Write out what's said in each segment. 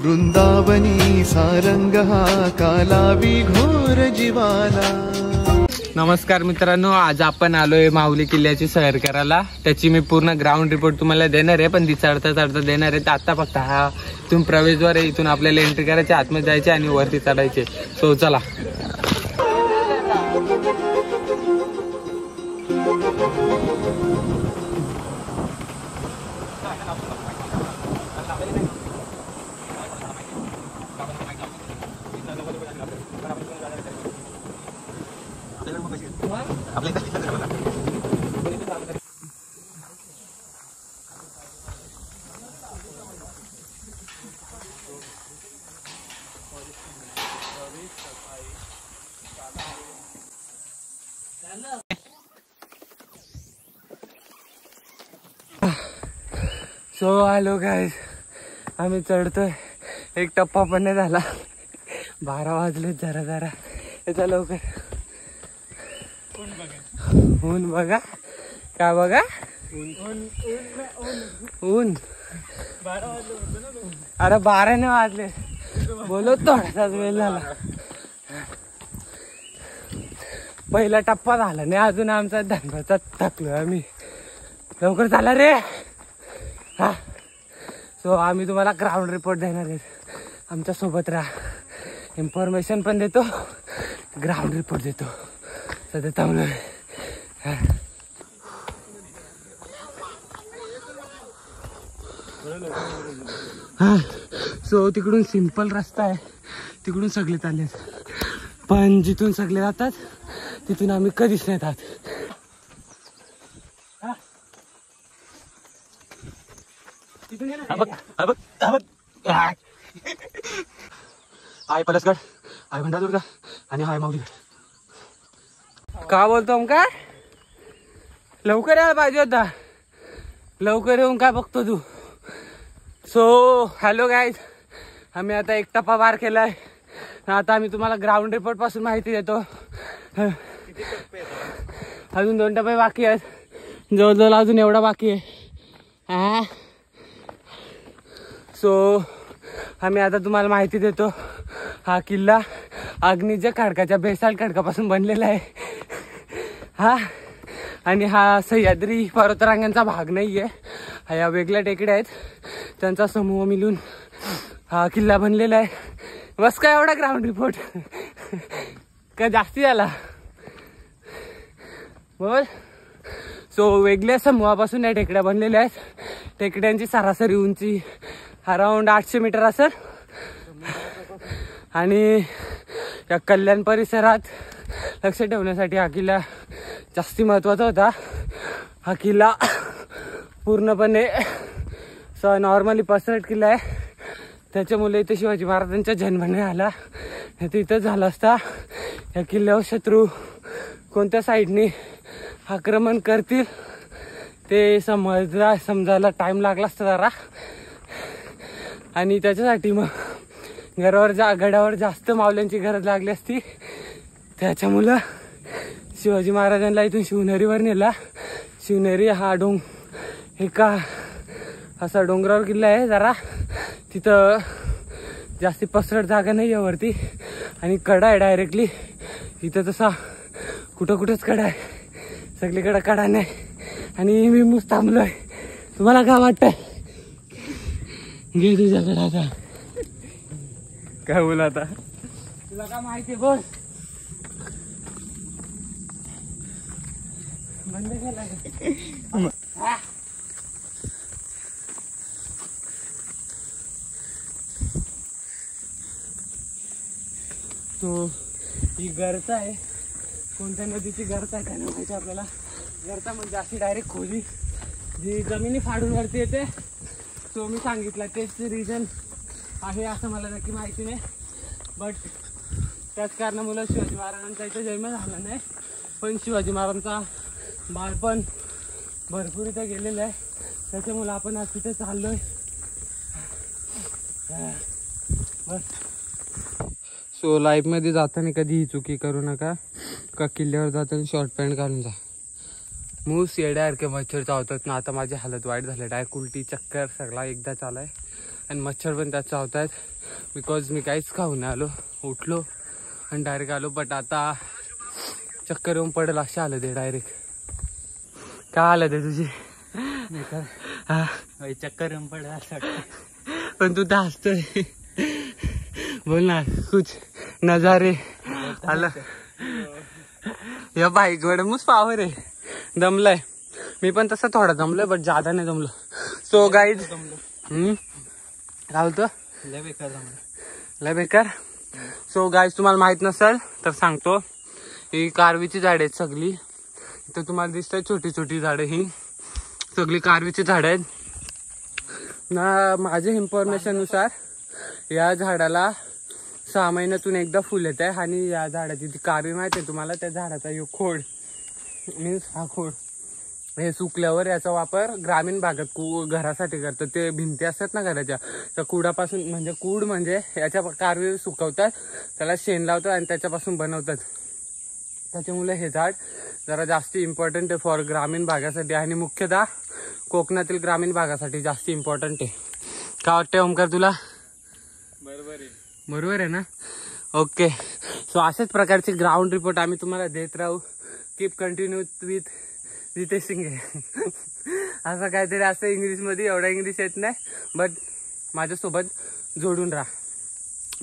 वृंदावनी सारंग हा कालावी घोर जीवाला। नमस्कार मित्रांनो, आज आपण आलोय माहुली किल्ल्याची सैर करायला। त्याची मी पूर्ण ग्राउंड रिपोर्ट तुम्हाला देणार आहे, पण ती चढता चढता देणार आहे। आता फक्त हा इथून प्रवेशद्वार आहे, इथून आपल्याला एंट्री करायची, आतमध्ये जायचे आणि वरती चढायचे। सो चला। सो हॅलो गाइस, आम्ही चढतोय। एक टप्पा पण नाही झाला, 12 वाजले। जरा जरा याचा लवकर ऊन बघा, काय बघा, ऊन 12 अरे 12 नाही वाजले, बोलो थोडासाच वेळ झाला। पहिला टप्पा झाला नाही अजून आमचा, धनभाचा थकलो आम्ही। लवकर झाला रे। हा, सो आम्ही तुम्हाला ग्राउंड रिपोर्ट देणार आहे, आमच्या सोबत राहा। इन्फॉर्मेशन पण देतो, ग्राउंड रिपोर्ट देतो। सध्या थांबलोय। हा, सो तिकडून सिंपल रस्ता आहे, तिकडून सगळे चाललेत, पण जिथून सगळे जातात तिथून आम्ही कधीच नाही जात। हाय पलसगड, हाय भंडारदुर्गा आणि हाय माऊलीगड। का बोलतो हम काय? लवकर यायला पाहिजे होता, लवकर येऊन काय बघतो तू? सो हॅलो गाईज, आम्ही आता एक टप्पा पार केलाय। आता आम्ही तुम्हाला ग्राउंड रिपोर्ट पासून माहिती देतो। अजून 2 टप्पे बाकी आहेत, जवळजवळ अजून एवढा बाकी आहे। सो आम्ही आता तुम्हाला माहिती देतो। हा किल्ला अग्नीच्या खडकाच्या बेसाल्ट खडकापासून बनलेला आहे। हा, आणि हा सह्याद्री पर्वतरांगांचा भाग नाही आहे, हा या वेगळ्या टेकड्या आहेत, त्यांचा समूह मिळून हा किल्ला बनलेला आहे। बस काय एवढा ग्राउंड रिपोर्ट का जास्ती झाला बोल? सो वेगळ्या समूहापासून या टेकड्या बनलेल्या आहेत। टेकड्यांची सरासरी उंची अराउंड 800 मीटर असेल, आणि या कल्याण परिसरात लक्ष ठेवण्यासाठी हा किल्ला जास्ती महत्त्वाचा होता। हा किल्ला पूर्णपणे नॉर्मली पसरट किल्ला आहे, त्याच्यामुळे इथे शिवाजी महाराजांचा जन्म नाही आला, नाही इथं झाला असता। या किल्ल्यावर शत्रू कोणत्या साईडने आक्रमण करतील ते समजायला टाइम लागला असता जरा, आणि त्याच्यासाठी मग गडावर जास्त मावल्यांची गरज लागली असती। त्याच्यामुळं शिवाजी महाराजांना इथून शिवनेरीवर नेला। शिवनेरी हा एका असा डोंगरावर किल्ला आहे, जरा तिथं जास्ती पसरट जागा नाही आहे वरती, आणि कडा आहे डायरेक्टली इथं। तसा कुठंच कडा आहे, सगळीकडे कडा नाही, आणि मी मुस्त थांबलोय। तुम्हाला काय वाटतंय? घे तुझ्याकडे आता काय बोल, आता तुला काय माहिती बोल। बंद केला तो ही गर्ता आहे, कोणत्या नदीची गर्ता आहे काय नाही माहिती आपल्याला। गर्ता म्हणजे अशी डायरेक्ट खोली जी जमिनी फाडून वरती येते। तो मी सांगितलं तेच रिजन आहे असं मला नक्की माहिती नाही, बट त्याच कारणामुळे शिवाजी महाराजांचा इथं जन्म झाला नाही, पण शिवाजी महाराजांचा बालपण भरपूर इथं गेलेलं आहे, त्याच्यामुळे आपण आज तिथे चाललोय। बस सो लाईफमध्ये जाताना कधी ही चुकी करू नका, का किल्ल्यावर जाताना शॉर्ट पॅन्ट घालून जा। मूस येड्यासारखे मच्छर चावतात ना, आता माझी हालत वाईट झाली, डायरेक्ट उलटी चक्कर सगळा एकदा चालाय। आणि मच्छर पण त्यात चावत आहेत. बिकॉज मी काहीच खाऊन नाही आलो, उठलो आणि डायरेक्ट आलो. बट आता चक्कर येऊन पडेल असे आलं ते डायरेक्ट. काय आलं ते तुझी? हा चक्कर येऊन पडेल असं पण तू तर हसतोय. बोल ना कुछ नजारे आला. या बाईक मडमूच पावर आहे. दमलाय मी पण तसं थोडा दमलोय बट जादा नाही दमलो. सो गाईज काय होतं लय बेकार जमलं. लय बेकार. सो गाईज तुम्हाला माहित नसेल तर सांगतो, ही कारवीची झाड आहेत सगळी. इथं तुम्हाला दिसतंय छोटी छोटी झाडं, ही सगळी कारवीची झाड आहेत ना. माझ्या इन्फॉर्मेशन नुसार या झाडाला 6 महिन्यातून एकदा फुल येत आहे. आणि या झाडाची ती कारवी माहिती आहे तुम्हाला, त्या झाडाचा यो खोड मीन्स हा खोड हे सुकल्यावर याचा वापर ग्रामीण भागात घरासाठी करतात. ते भिंती असतात ना घराच्या, त्या कुडापासून म्हणजे कूड म्हणजे याच्या कारवी सुकवतात, त्याला शेण लावतात आणि त्याच्यापासून बनवतात. त्याच्यामुळे हे झाड जरा जास्त इम्पॉर्टंट आहे फॉर ग्रामीण भागासाठी आणि मुख्यतः कोकणातील ग्रामीण भागासाठी जास्त इम्पॉर्टंट आहे. काय वाटतंय ओमकार तुला? बरोबर आहे ना. ओके. सो अशाच प्रकारचे ग्राउंड रिपोर्ट आम्ही तुम्हाला देत राहू. Keep continue with Ritesh Singe. असं काहीतरी असं इंग्लिशमध्ये, एवढा इंग्लिश येत नाही बट माझ्यासोबत जोडून राहा.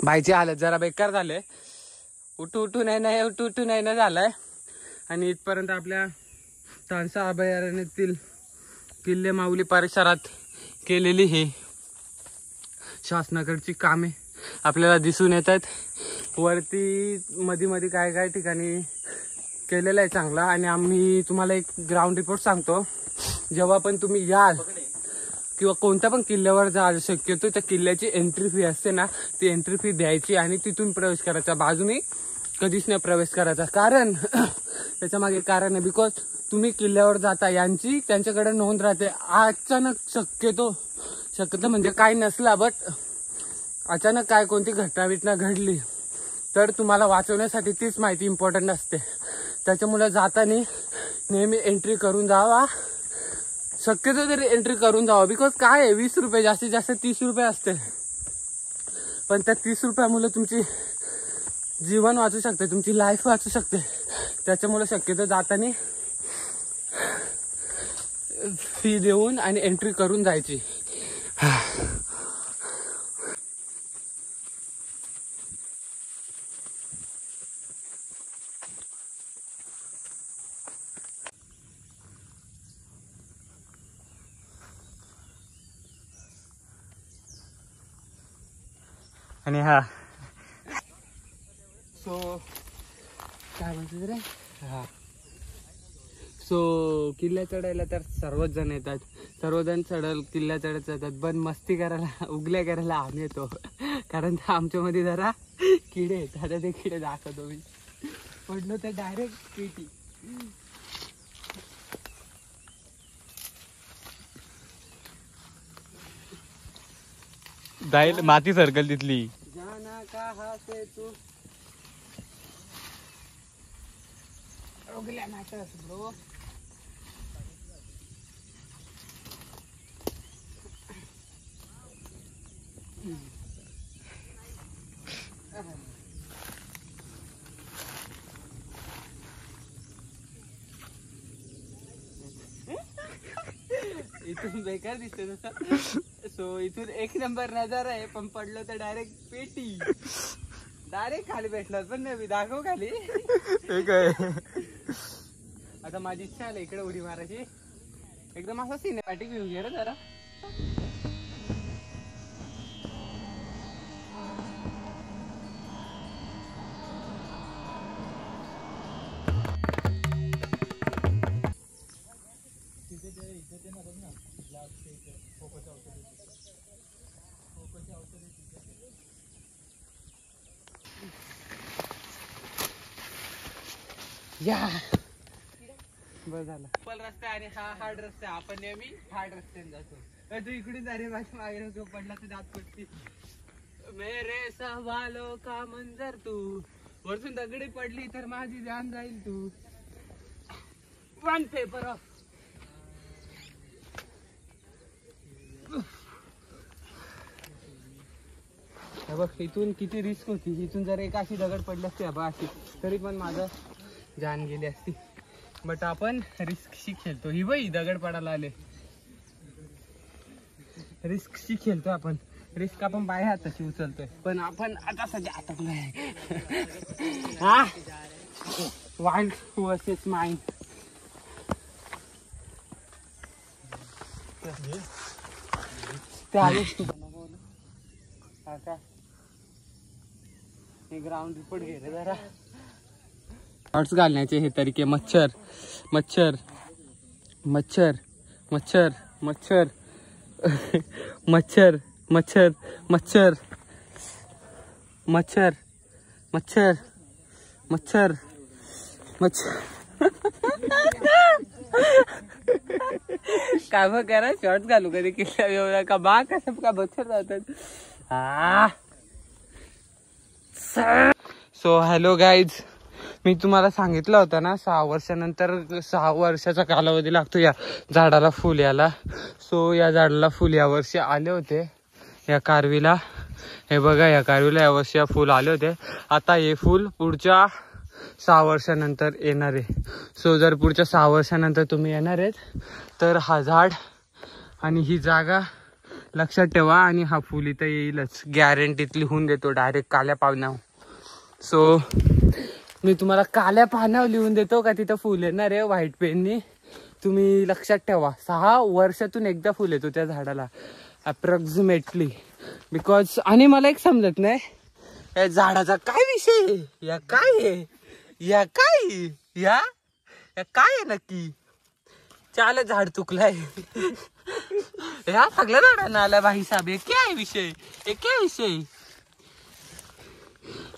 बाईची हालत जरा बेकार झाले, उठू नाही ना झालाय. आणि इथपर्यंत आपल्या तानसा अभयारण्यातील किल्ले माऊली परिसरात केलेली ही शासनाकडची कामे आपल्याला दिसून येत आहेत. वरती मध्ये काय ठिकाणी केलेलं आहे चांगला. आणि आम्ही तुम्हाला एक ग्राउंड रिपोर्ट सांगतो, जेव्हा पण तुम्ही याल किंवा कोणत्या पण किल्ल्यावर जाल शक्यतो त्या किल्ल्याची एंट्री फी असते ना, ती एंट्री फी द्यायची आणि तिथून प्रवेश करायचा. बाजूने कधीच नाही प्रवेश करायचा. कारण त्याच्या मागे कारण आहे, बिकॉज तुम्ही किल्ल्यावर जाता यांची त्यांच्याकडे नोंद राहते. अचानक शक्यतो म्हणजे काय नसला बट अचानक काय कोणती घटना घडली तर तुम्हाला वाचवण्यासाठी तीच माहिती इम्पॉर्टंट असते. त्याच्यामुळे जाताना नेहमी एंट्री करून जावा, शक्यतो तरी एंट्री करून जावा. बिकॉज काय आहे 20 रुपये, जास्तीत जास्त 30 रुपये असते, पण त्या 30 रुपयामुळे तुमची जीवन वाचू शकते, तुमची लाईफ वाचू शकते. त्याच्यामुळे शक्यतो जाताना फी देऊन आणि एंट्री करून जायची. आणि हा सो काय म्हणते रे, हा सो किल्ला चढायला तर सर्वच जण येतात, सर्वजण किल्ला चढत जातात. पण मस्ती करायला, उगल्या करायला आम्ही येतो, कारण आमच्यामध्ये जरा किडे आहेत. आता ते किडे दाखवतो मी. पडलो तर डायरेक्ट पेटी. जाईल माती सर्कल तिथली. जाना कहा से तू उगल्या नाटस ब्रो. इथून बेकार दिसते तसं. सो इथून एक नंबर नजारा आहे, पण पडलो तर डायरेक्ट पेटी. डायरेक्ट खाली भेटणार पण नाही. दाखव खाली. आता माझी इच्छा आली इकडे उडी मारायची. एकदम असा सिनेमॅटिक व्ह्यू घे रे जरा. या बस झालं. पल रस्ता आणि हा हार्ड रस्ता. आपण नेहमी हार्ड रस्त्याने जातो. तू इकडून जा रे, माझ्या मागे तू पडला तर दात पडती. मेरे सवालो का मंजर तू. वरतून दगडी पडली तर माझी जान जाईल तू. 1 पेपर ऑफ. हे बघ इथून किती रिस्क होती. इथून जर एक अशी दगड पडली असती बा अशी, तरी पण माझं जान गेली असती. बट आपण रिस्कशी खेळतो. ही बाई दगड पडायला आले. रिस्कशी खेळतोय आपण. रिस्क आपण बाय हाताशी उचलतोय, पण आपण आता सध्या अटकलोय. हा वाईल्ड वर्सेस माइंड. ते आलेच तू का हे ग्राउंड रिपोर्ट घे रे जरा. शॉर्ट्स घालण्याचे हे तरीके. मच्छर मच्छर मच्छर मच्छर मच्छर मच्छर मच्छर मच्छर मच्छर मच्छर मच्छर मच्छर. काय मग करा शॉर्ट्स घालू कधी किल्ला का बा कसं का मच्छर जातात. सो हॅलो गाईज, मी तुम्हाला सांगितलं होतं ना 6 वर्षानंतर 6 वर्षाचा कालावधी लागतो या झाडाला फुल यायला. सो या झाडाला फुल या वर्षी आले होते. या कारवीला हे बघा, या कारवीला या वर्षी फुल आले होते. आता हे फुल पुढच्या 6 वर्षानंतर येणार आहे. सो जर पुढच्या 6 वर्षानंतर तुम्ही येणार आहेत तर हा झाड आणि ही जागा लक्षात ठेवा. आणि हा फुल इथं येईलच, गॅरंटीत लिहून देतो डायरेक्ट काल्या पानावर. सो मी तुम्हाला काल्या पानावर लिहून देतो का तिथं फुल येणार आहे व्हाईट पेननी. तुम्ही लक्षात ठेवा 6 वर्षातून एकदा फुल येतो त्या झाडाला अप्रॉक्सिमेटली. बिकॉज आणि मला एक समजत नाही या झाडाचा काय विषय आहे. या काय आहे, या काय या काय आहे नक्की. चाल झाड चुकलाय या सगळ्या झाडांना आला भाई साहेब. हे काय विषय, हे काय विषय.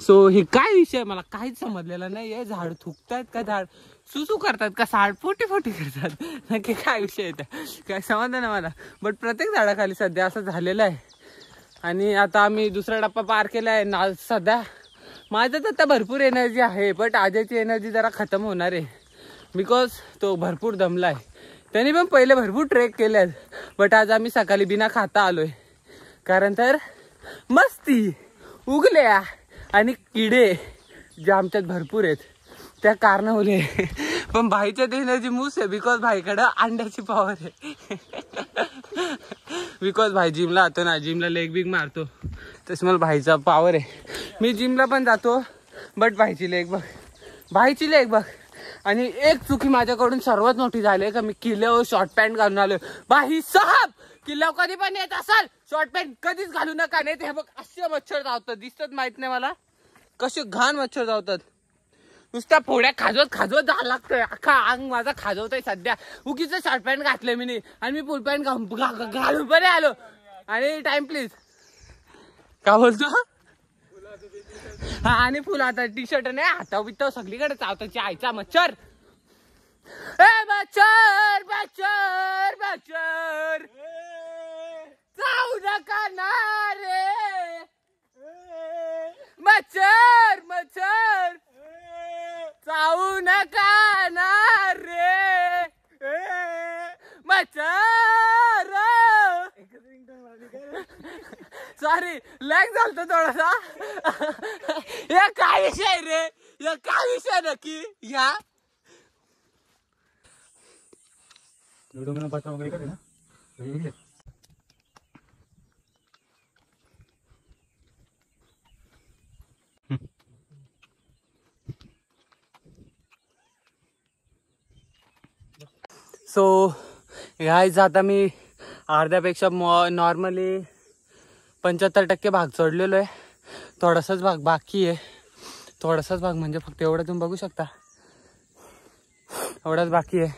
सो हे काय विषय मला काहीच समजलेला नाही. हे झाड थुकतायत का झाड सुसू करतात का झाड फोटी फोटी करतात, नक्की काय विषय आहे काय समजलं ना मला. बट प्रत्येक झाडाखाली सध्या असं झालेलं आहे. आणि आता आम्ही दुसरा टप्पा पार केला आहे ना. सध्या माझ्यात आता भरपूर एनर्जी आहे, बट आजची एनर्जी जरा खतम होणार आहे. बिकॉज तो भरपूर दमला आहे. त्यांनी पण पहिले भरपूर ट्रेक केले आहेत, बट आज आम्ही सकाळी बिना खाता आलोय. कारण तर मस्ती उगल्या आणि किडे जे आमच्यात भरपूर आहेत त्या कारणामुळे. पण भाईच्यात एनर्जी मूस आहे बिकॉज भाईकडं अंड्याची पॉवर आहे. बिकॉज भाई जिमला जातो ना, जिमला लेग बिग मारतो, तसं मला भाईचा पॉवर आहे. मी जिमला पण जातो, बट भाईची लेग बघ, भाईची लेग बघ. आणि एक चुकी माझ्याकडून सर्वात मोठी झाली का मी किल्ल्यावर शॉर्ट पॅन्ट घालून आलो. भाई साहब किल्ल्यावर कधी पण येत असाल शॉर्ट पॅन्ट कधीच घालू नका. नाही ते बघ असे मच्छर धावतात, दिसतात माहित नाही मला कसे घाण मच्छर धावतात. नुसत्या फोड्या खाजवत खाजवत जायला लागतोय. अख्खा अंग माझा खाजवतोय सध्या. उगीच शॉर्ट पॅन्ट घातलं मी नाही आणि मी फुल पॅन्ट घालून बरे आलो. आणि टाइम प्लीज का बोलतो. हा आणि फुल आता टी शर्ट नाही हाता बित्ता सगळीकडे चावताची आईचा मच्छर. ए मच्छर मच्छर मच्छर चावू नका ना रे. मच्छर मच्छर चावू नका ना रे. मच्छर सॉरी लॅग झालतो थोडासा. या काय विषय रे, या काय विषय नक्की या. सो गाईज आता मी अर्ध्यापेक्षा नॉर्मली 75% भाग चढलेलो आहे. थोडासाच भाग बाकी आहे. थोडासाच भाग म्हणजे फक्त एवढं तुम्ही बघू शकता, एवढाच बाकी आहे.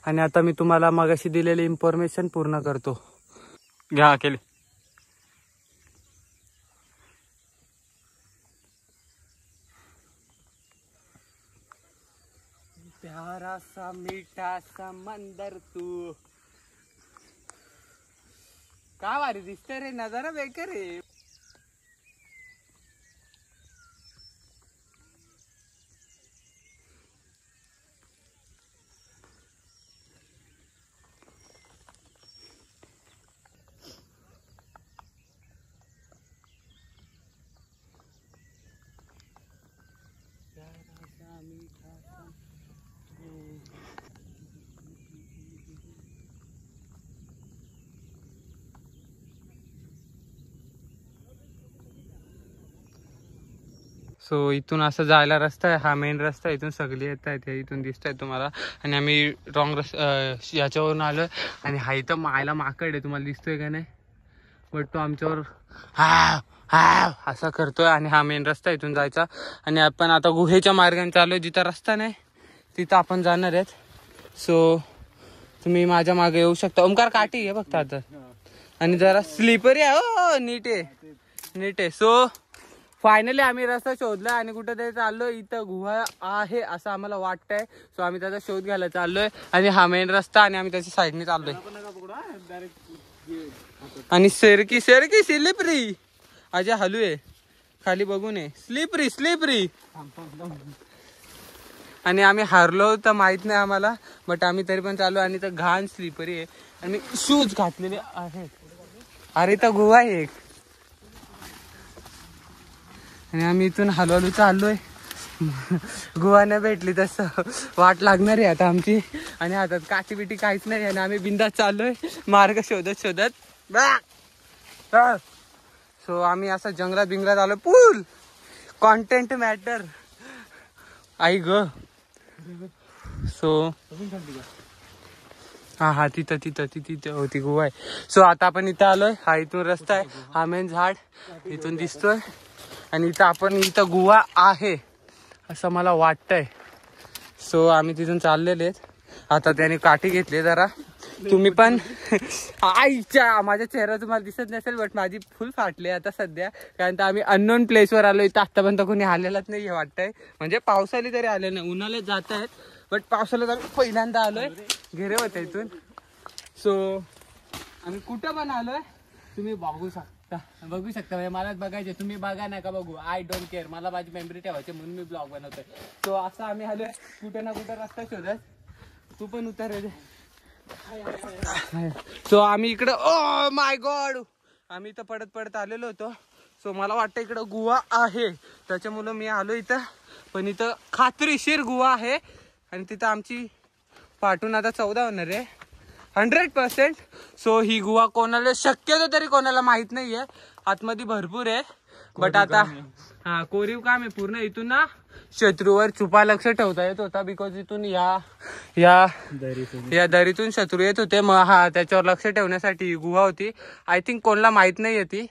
आणि आता मी तुम्हाला मगाशी दिलेली इन्फॉर्मेशन पूर्ण करतो. घ्या केली. प्यारा सा मीठा समंदर तू. का भारी दिसते रे, नजारा बेकार रे. सो इथून असं जायला रस्ता आहे, हा मेन रस्ता, इथून सगळी येत आहेत, इथून दिसत आहेत तुम्हाला. आणि आम्ही रॉंग याच्यावरून आलोय आणि हा इथं मायला माकड आहे, तुम्हाला दिसतोय का नाही, बट तो आमच्यावर हा हा असा करतोय. आणि हा मेन रस्ता इथून जायचा. आणि आपण आता गुहेच्या मार्गाने चाललोय, जिथं रस्ता नाही तिथं आपण जाणार आहेत. सो तुम्ही माझ्या मागे येऊ शकता. ओमकार काठी आहे बघता आता, आणि जरा स्लिपरी आहे. हो नीट आहे. सो फायनली आम्ही रस्ता शोधला आणि कुठं तरी चाललोय. इथं गुहा आहे असं आम्हाला वाटतंय. सो आम्ही त्याचा शोध घ्यायला चाललोय. आणि हा मेन रस्ता, आणि आम्ही त्याच्या साईडने चाललोय. आणि सरकी स्लिपरी अजय हलू आहे खाली बघून आहे. स्लिपरी आणि आम्ही हारलो तर माहित नाही आम्हाला, बट आम्ही तरी पण चालू. आणि तर घाण स्लिपरी आहे आणि मी शूज घातलेले आहेत. अरे तर गुहा आहे एक. आणि आम्ही इथून हलवलो चाललोय. गुहा नाही भेटली तसं वाट लागणार आहे आता आमची. आणि हातात काठी बिटी काहीच नाही. आणि आम्ही बिंदास चाललोय मार्ग शोधत. सो आम्ही असं जंगलात आलो. पूल कॉन्टेंट मॅटर आई ग. सो हा तिथे होती गुहा आहे. सो आता आपण इथं आलोय. हा इथून रस्ता आहे, हा मेन झाड इथून दिसतोय. आणि इथं गुहा आहे असं मला वाटतंय. सो आम्ही तिथून चाललेले आहेत. आता त्याने काठी घेतली जरा. तुम्ही पण आईच्या माझ्या चेहरा तुम्हाला दिसत नसेल, बट माझी फुल फाटली आता सध्या, कारण तर आम्ही अननोन प्लेसवर आलो. इथं आत्तापर्यंत कोणी आलेलाच नाही हे वाटतंय. म्हणजे पावसाळी तरी आले नाही, उन्हाळ्यात जात आहेत, बट पावसाळ्यात आम्ही पहिल्यांदा आलोय. घेरे होते इथून. सो आम्ही कुठं पण आलोय, तुम्ही बघू शकता म्हणजे मलाच बघायचे, तुम्ही बघा नका बघू. आय डोंट केअर, मला माझी मेमरी ठेवायची म्हणून मी ब्लॉग बनवतोय. सो असं आम्ही आलोय कुठं ना कुठं रस्ता शोधत. तू पण उतर रे. सो आम्ही इकडं, ओ माय गॉड, आम्ही इथं पडत आलेलो होतो. सो मला वाटतं इकडं गुहा आहे, त्याच्यामुळं मी आलो इथं. पण इथं खात्रीशीर गुहा आहे. आणि तिथं आमची पाठून आता 14 होणार आहे 100%. सो ही गुहा कोणाला शक्यतो तरी कोणाला माहित नाहीये, आतमध्ये भरपूर आहे. बट आता हा कोरीव काम आहे पूर्ण. इथून ना शत्रूवर छुपा लक्ष ठेवता येत होता, बिकॉज इथून या दरीतून शत्रू येत होते. मग हा त्याच्यावर लक्ष ठेवण्यासाठी गुहा होती. आय थिंक कोणाला माहित नाहीये, ती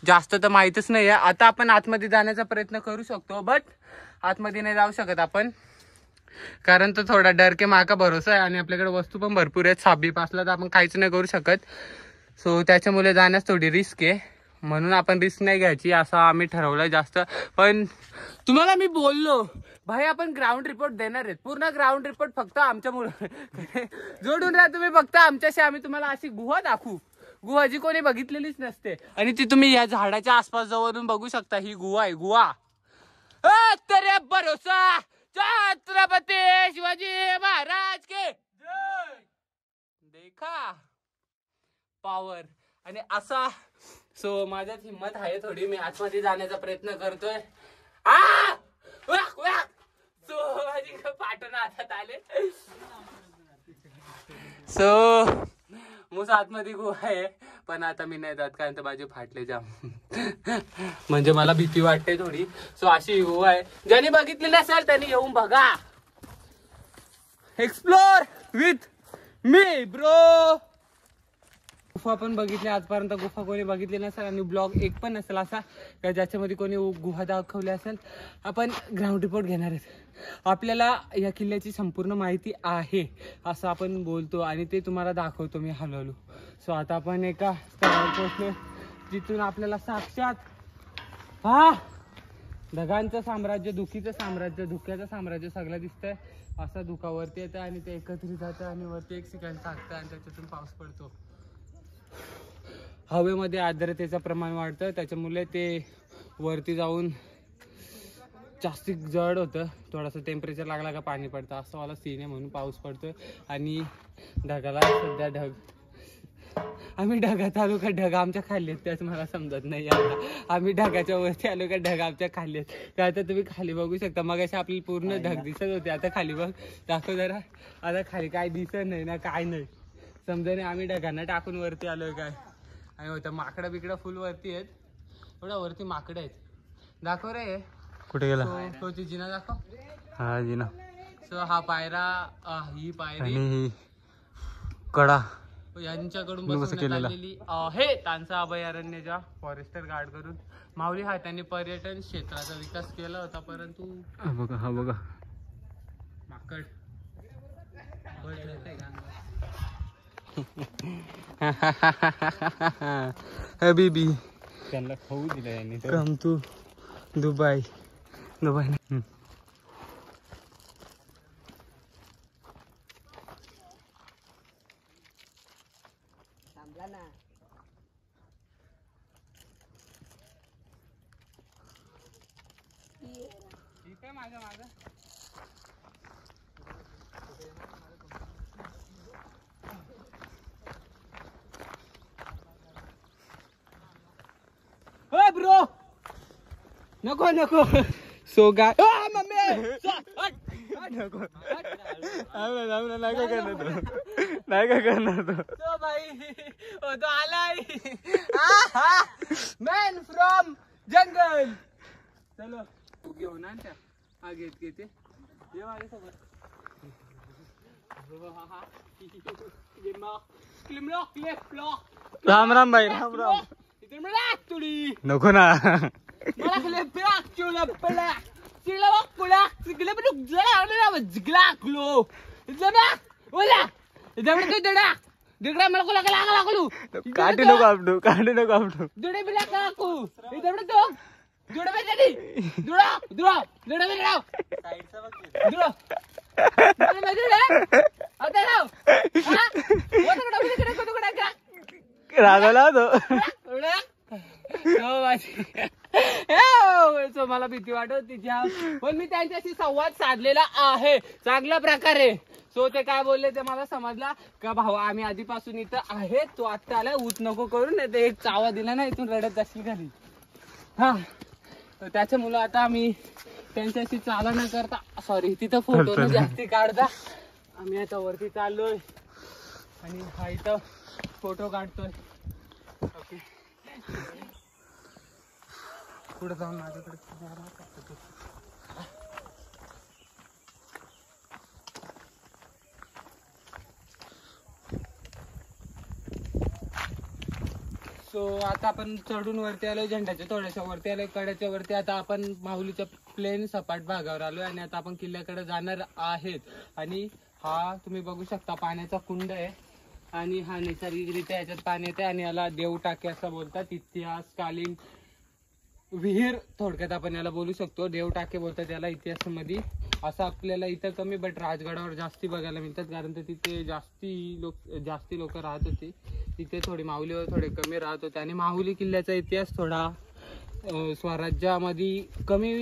जास्त तर माहितच नाहीये. आता आपण आतमध्ये जाण्याचा प्रयत्न करू शकतो, बट आतमध्ये नाही जाऊ शकत आपण, कारण तो थोडा डर के माका भरोसा आहे. आणि आपल्याकडे वस्तू पण भरपूर आहेत, साप असला तर आपण काहीच नाही करू शकत. सो त्याच्यामुळे जाण्यास थोडी रिस्क आहे, म्हणून आपण रिस्क नाही घ्यायची असं आम्ही ठरवलंय जास्त. पण तुम्हाला मी बोललो भाई आपण ग्राउंड रिपोर्ट देणार आहेत, पूर्ण ग्राउंड रिपोर्ट फक्त आमच्यामुळे जोडून राहा तुम्ही फक्त आमच्याशी. आम्ही तुम्हाला अशी गुहा दाखवू, गुहा जी कोणी बघितलेलीच नसते. आणि ती तुम्ही या झाडाच्या आसपास जवळून बघू शकता. ही गुहा आहे, गुहा. तेरे भरोसा छत्रपती शिवाजी महाराज के जय. देखा पावर. आणि असा. सो माझ्यात हिंमत आहे थोडी, मी आतमध्ये जाण्याचा प्रयत्न करतोय. सो माझी पाठवून हातात आले. सो मुस आतमध्ये गुहा आहे, पण आता मी नाही जात कारण तर माझे फाटले जाम. म्हणजे मला भीती वाटते थोडी. सो अशी गुहा आहे, ज्याने बघितली नसेल त्यांनी येऊन बघा. Explore with me bro. गुफा पण बघितली आजपर्यंत, गुफा कोणी बघितली नसेल आणि ब्लॉग एक पण नसेल असा का ज्याच्यामध्ये कोणी गुहा दाखवली असेल. आपण ग्राउंड रिपोर्ट घेणार आहेत. आपल्याला या किल्ल्याची संपूर्ण माहिती आहे असं आपण बोलतो आणि ते तुम्हाला दाखवतो मी हळूहळू. सो आता आपण एका स्थळावर पोहोचलो जिथून आपल्याला साक्षात ढगांचं साम्राज्य, धुकीचं साम्राज्य, धुक्याचं साम्राज्य सगळं दिसतंय. असा धुका वरती येतं आणि ते एकत्रित जातं आणि वरती एक ठिकाणी टाकतं आणि त्याच्यातून पाऊस पडतो. हवेमध्ये आर्द्रतेचं प्रमाण वाढतं, त्याच्यामुळे ते वरती जाऊन जास्ती जड होतं. थोडंसं टेम्परेचर लागला का पाणी पडतं, असं वाला सीन आहे, म्हणून पाऊस पडतोय. आणि ढगाला सध्या आम्ही ढगात आलो का ढग आमच्या खाली आहेत त्याच मला समजत नाही. आता आम्ही ढगाच्या वरती आलो का ढग आमच्या खाली आहेत. काय आता तुम्ही खाली बघू शकता, मग अशी आपली पूर्ण ढग दिसत होते, आता खाली बघ दाखव जरा. आता खाली काय दिसत नाही ना, काय नाही समजा नाही. आम्ही ढगांना टाकून वरती आलोय काय. आणि होतं माकडं बिकडं फुल वरती आहेत, एवढ्या वरती माकडं आहेत. दाखव रे. कुठे गेला? तो जिना दाखव. हा जिना. सो हा पायरा ही पायरी आणि ही कडा यांच्याकडून कसं बसवण्यात केलेलं? आलेली आहे तानसा अभयारण्याच्या फॉरेस्टर गार्ड करून. माऊली हा त्यांनी पर्यटन क्षेत्राचा विकास केला होता, परंतु हा बघा, हा बघा. माकड हबीबी त्यांना खाऊ दिलं यांनी. Come to Dubai. दुबई नाही. ठीक आहे माझं माझं. ब्रो नको नको. सो गाय मम्मी नाही काय करणार तो, नाही काय करणार तो. तो भाई तो आलाय मॅन फ्रॉम जंगल. चलो घेऊन ना त्या हा घेते ये माझ्यासोबत. राम राम भाई, राम राम. नको ना. काटे नको आपटू, काटे नको आपटू. रागाला होतो. मला भीती वाटत तिच्या, पण मी त्यांच्याशी संवाद साधलेला आहे चांगल्या प्रकारे. सो ते काय बोलले ते मला समजला का भाऊ आम्ही आधीपासून इथं आहे, तो आत्ता आला, ऊत नको करून. नाही तर एक चावा दिला ना इथून रडत जाशील घरी. हा तर त्याच्यामुळे आता आम्ही त्यांच्याशी चाला न करता, सॉरी तिथं फोटो न जास्ती काढता आम्ही आता वरती चाललोय आणि हा इथं फोटो काढतोय. ओके पुढे जाऊन माझ्याकडे सो आता आपण चढून वरती आलोय, झेंड्याच्या थोड्याशा वरती आलोय, कड्याच्या वरती. आता आपण माहुलीच्या प्लेन सपाट भागावर आलोय आणि आता आपण किल्ल्याकडे जाणार आहेत. आणि हा तुम्ही बघू शकता पाण्याचा कुंड आहे आणि हा नैसर्गिकरित्या याच्यात पाणी येते आणि याला देव टाके असं बोलतात. इतिहासकालीन विहीर थोडक्यात आपण याला बोलू शकतो. देव टाके बोलतात याला इतिहासामध्ये. असं आपल्याला इथं कमी बट राजगडावर जास्ती बघायला मिळतात, कारण तिथे जास्ती लोक राहत होते. तिथे थोडी माहुलीवर थोडे कमी राहत होते. आणि माहुली किल्ल्याचा इतिहास थोडा स्वराज्यामध्ये कमी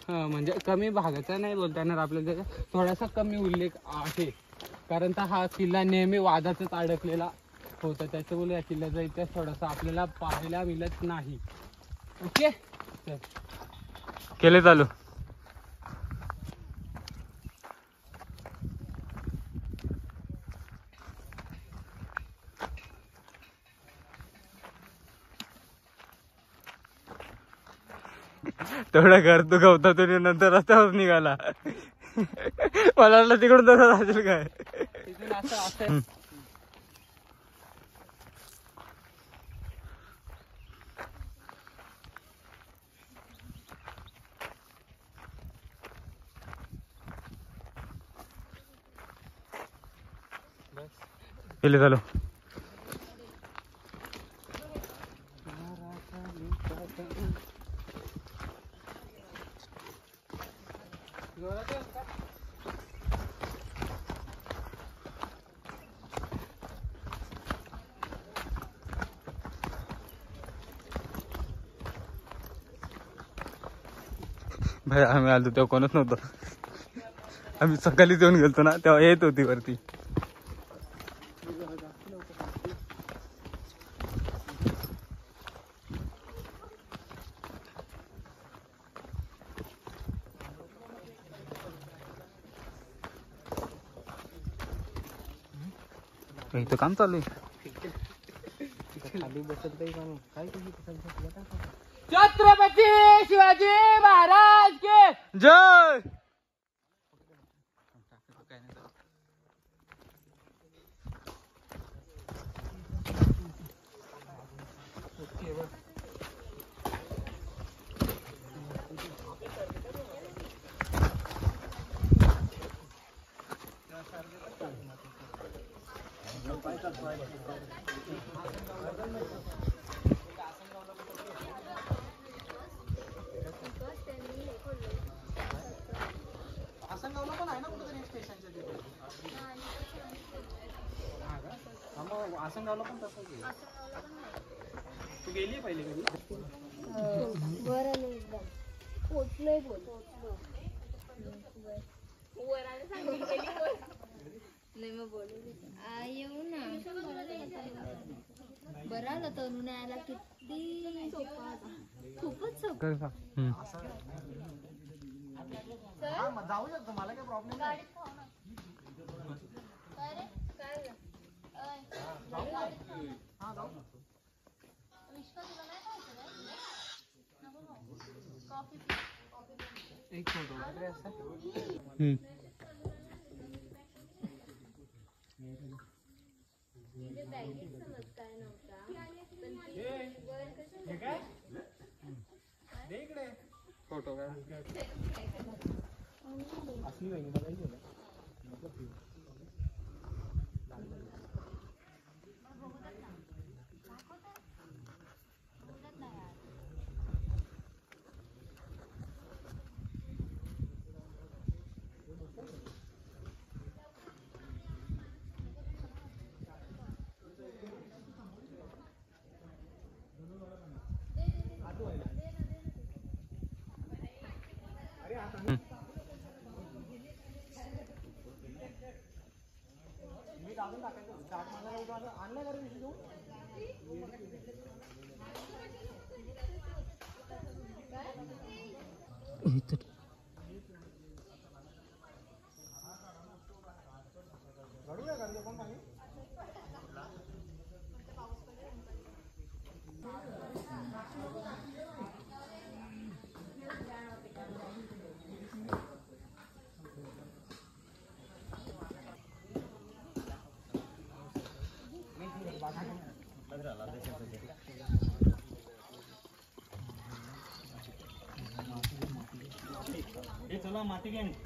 म्हणजे कमी भागाचा नाही बोलता येणार आपल्याला, त्याचा थोडासा कमी उल्लेख आहे, कारण हा किल्ला नेहमी वादातच अडकलेला होता. त्याच्यामुळे या किल्ल्याचा इतिहास थोडासा आपल्याला पाहायला मिळत नाही. ओके केले चालू. तेवढं घर तू गवता तुम्ही नंतर रस्त्यावर निघाला. मला वाटलं तिकडून तसं राहतील काय. तिथून असं केले चालू. भाई आम्ही आलो तेव्हा कोणच नव्हतं. आम्ही सकाळीच येऊन गेलतो ना, तेव्हा येत होती वरती. इथं काम चालू आहे. छत्रपती शिवाजी महाराज जय आसनगावला पण तसंच आहे. तू गेली पहिले कधी? बरं नाही एकदम पोचलोय नाही मग बोलू येऊ ना बरं आलं तरुण यायला किती खूपच सोपं. जाऊ शकतो मला काही प्रॉब्लेम नाही. एक फोटो वगैरे असं फोटो काय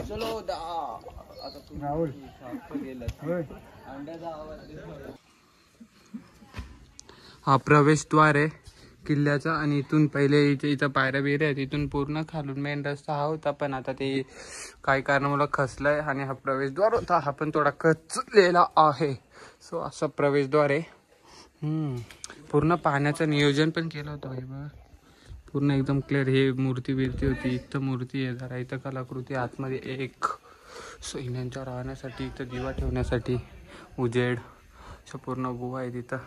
चलो आता तू राहुल हा प्रवेशद्वार आहे किल्ल्याचा आणि इथून पहिले इथं पायऱ्या बिऱ्या आहेत. इथून पूर्ण खालून मेन रस्ता हा होता पण आता ते काही कारणामुळे खचलाय आणि हा प्रवेशद्वार होता हा पण थोडा कचलेला आहे. सो असा प्रवेशद्वार आहे. पूर्ण पाण्याचं नियोजन पण केलं होतं भाई बघ पूर्ण एकदम क्लिअर. हे मूर्ती बिर्ती होती इथं मूर्ती आहे जरा इथं कलाकृती आतमध्ये एक सैन्यांच्या राहण्यासाठी इथं दिवा ठेवण्यासाठी उजेड असं पूर्ण गुहा आहे तिथं.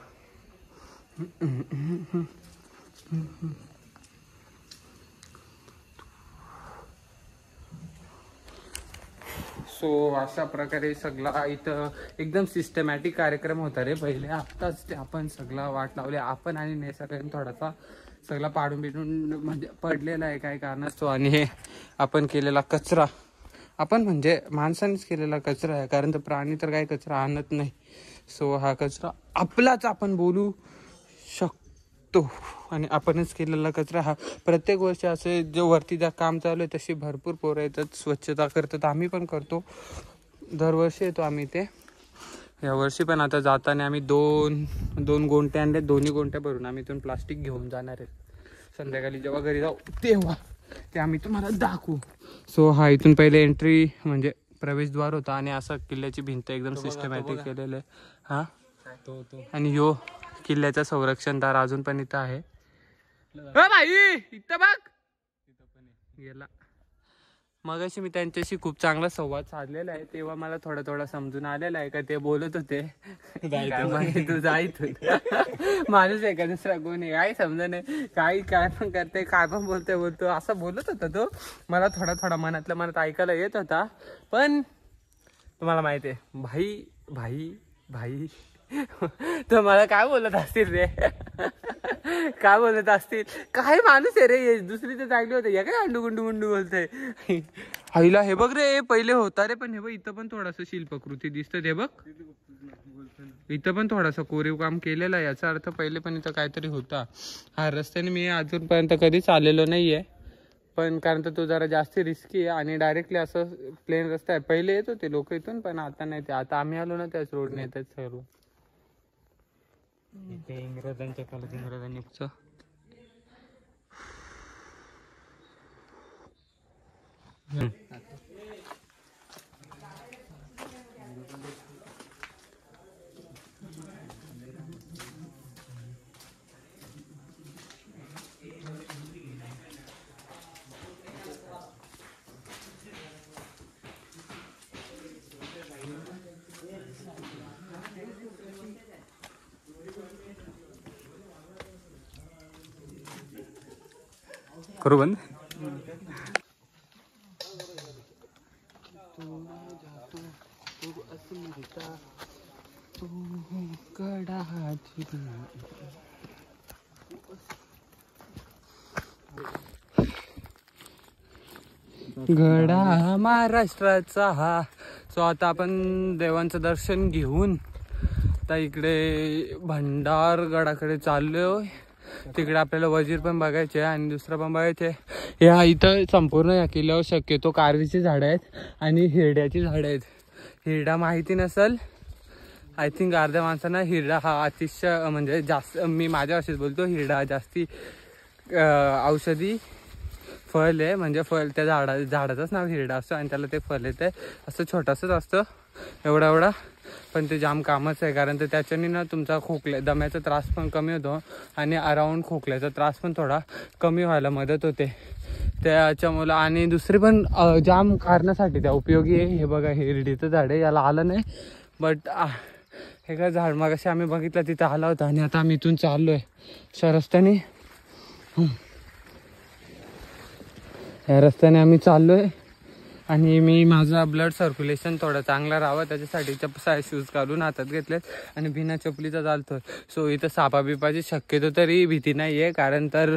सो अशा प्रकारे सगळा इथं एकदम सिस्टमॅटिक कार्यक्रम होता रे पहिले. आत्ताच ते आपण सगळा वाट लावले आपण आणि निसर्गाने थोडासा सगळा पाडून बिडून म्हणजे पडलेला आहे काही कारणास्तव. आणि हे आपण केलेला कचरा आपण म्हणजे माणसानेच केलेला कचरा आहे कारण तर प्राणी तर काही कचरा आणत नाही. सो हा कचरा आपलाच आपण बोलू शकतो आणि आपणच केलेला कचरा हा प्रत्येक वर्षी असे जो वरती ज्या काम चालू आहे तशी भरपूर पोरं येतात स्वच्छता करतात. आम्ही पण करतो दरवर्षी येतो आम्ही ते. यावर्षी पण आता जाताना आम्ही दोन गोंटे आणले. दोन्ही गोंट्या भरून आम्ही इथून प्लास्टिक घेऊन जाणार आहे संध्याकाळी जेव्हा घरी जाऊ तेव्हा ते आम्ही तुम्हाला दाखवू. सो हा इथून पहिले एंट्री म्हणजे प्रवेशद्वार होता आणि असं किल्ल्याची भिंत एकदम सिस्टमॅटिक केलेलं आहे. हा आणि यो किल्ल्याचा संरक्षणदार अजून पण इथं आहे. भाई इथं बघ गेला. मगाशी मी त्यांच्याशी खूप चांगला संवाद साधलेला आहे तेव्हा मला थोडा समजून आलेला आहे का ते बोलत होते तू जायत माणूस आहे का दुसरा कोण आहे काही समजा नाही काय पण करते काय पण बोलतो असं बोलत होता तो. मला थोडा मनातल्या मनात ऐकायला येत होता पण तुम्हाला माहिती आहे भाई भाई भाई तर मला काय बोलत असतील रे? काय बोलत असतील? काय माणूस आहे रे, दुसरी तर चांगली होते, या काय अंडू गुंडू गुंडू बोलतय. आईला हे बघ रे, पहिले होता रे, पण हे बघ इथं पण थोडासा शिल्पकृती दिसत. हे बघ इथं पण थोडासा कोरीव काम केलेलं आहे. याचा अर्थ पहिले पण इथं काहीतरी होता. हा रस्त्याने मी अजूनपर्यंत कधीच आलेलो नाहीये, पण कारण तर तो जरा जास्त रिस्की आहे आणि डायरेक्टली असं प्लेन रस्ता आहे. पहिले येत होते लोक इथून, पण आता नाही. ते आता आम्ही आलो ना त्याच रोडने येतात सर्व. इंग्रजांच्या काळात इंग्रजांनी करू बंद. गडा महाराष्ट्राचा हा. सो आता आपण देवांचं दर्शन घेऊन आता इकडे भंडारगडाकडे चाललोय. तिकडे आपल्याला वजीर पण बघायचे आणि दुसरं पण बघायचे. या इथं संपूर्ण या किल्ल्यावर शक्यतो कारवीची झाडं आहेत आणि हिरड्याची झाडं आहेत. हिरडा माहिती नसेल, आय थिंक अर्ध्या माणसांना. हिरडा हा अतिशय म्हणजे जास्त, मी माझ्या अशीच बोलतो, हिरडा जास्ती औषधी फळ आहे. म्हणजे फळ त्या झाडाचंच नाव हिरडा असतं आणि त्याला ते फळ येते. असं छोटंसंच असतं, एवढा एवढा, पण ते जाम कामच आहे. कारण तर त्याच्याने ना तुमचा दम्याचा त्रास पण कमी होतो आणि अराऊंड खोकल्याचा त्रास पण थोडा कमी व्हायला मदत होते त्याच्यामुळं. आणि दुसरी पण जाम कारणासाठी त्या उपयोगी आहे. हे बघा हिरडीचं झाड आहे, याला आलं नाही, बट हे काय झाड मग असे आम्ही बघितलं तिथं आला होता. आणि आता आम्ही इथून चाललोय अशा रस्त्याने. या रस्त्याने आम्ही चाललोय आणि मी माझा ब्लड सर्क्युलेशन थोडं चांगला राहावं त्याच्यासाठी शूज काढून हातात घेतलेत आणि बिना चपलीचा चालतोय. सो इथं सापा बिपाची शक्यतो तरी भीती नाही आहे, कारण तर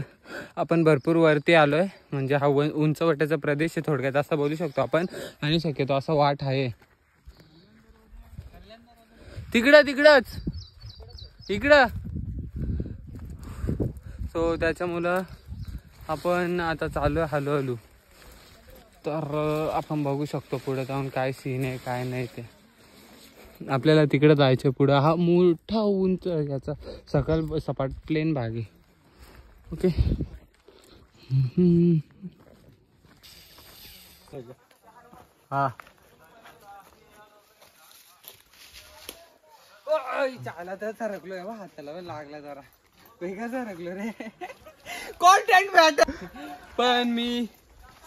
आपण भरपूर वरती आलोय. म्हणजे हा उंचवट्याचा प्रदेश आहे थोडक्यात असं बोलू शकतो आपण. आणि शक्यतो असा वाट आहे तिकडंच इकडं. सो त्याच्यामुळं आपण आता चालू आहे हळूहळू. तर आपण बघू शकतो पुढे जाऊन काय सीन आहे काय नाही ते. आपल्याला तिकडे जायचं पुढं. हा मोठा उंच याचा सपाट प्लेन भाग आहे. ओके. हा चाला तर सरकलोय बा, हाताला पण लागला जरा वेगळा सरकलो रे. Content matter. पण मी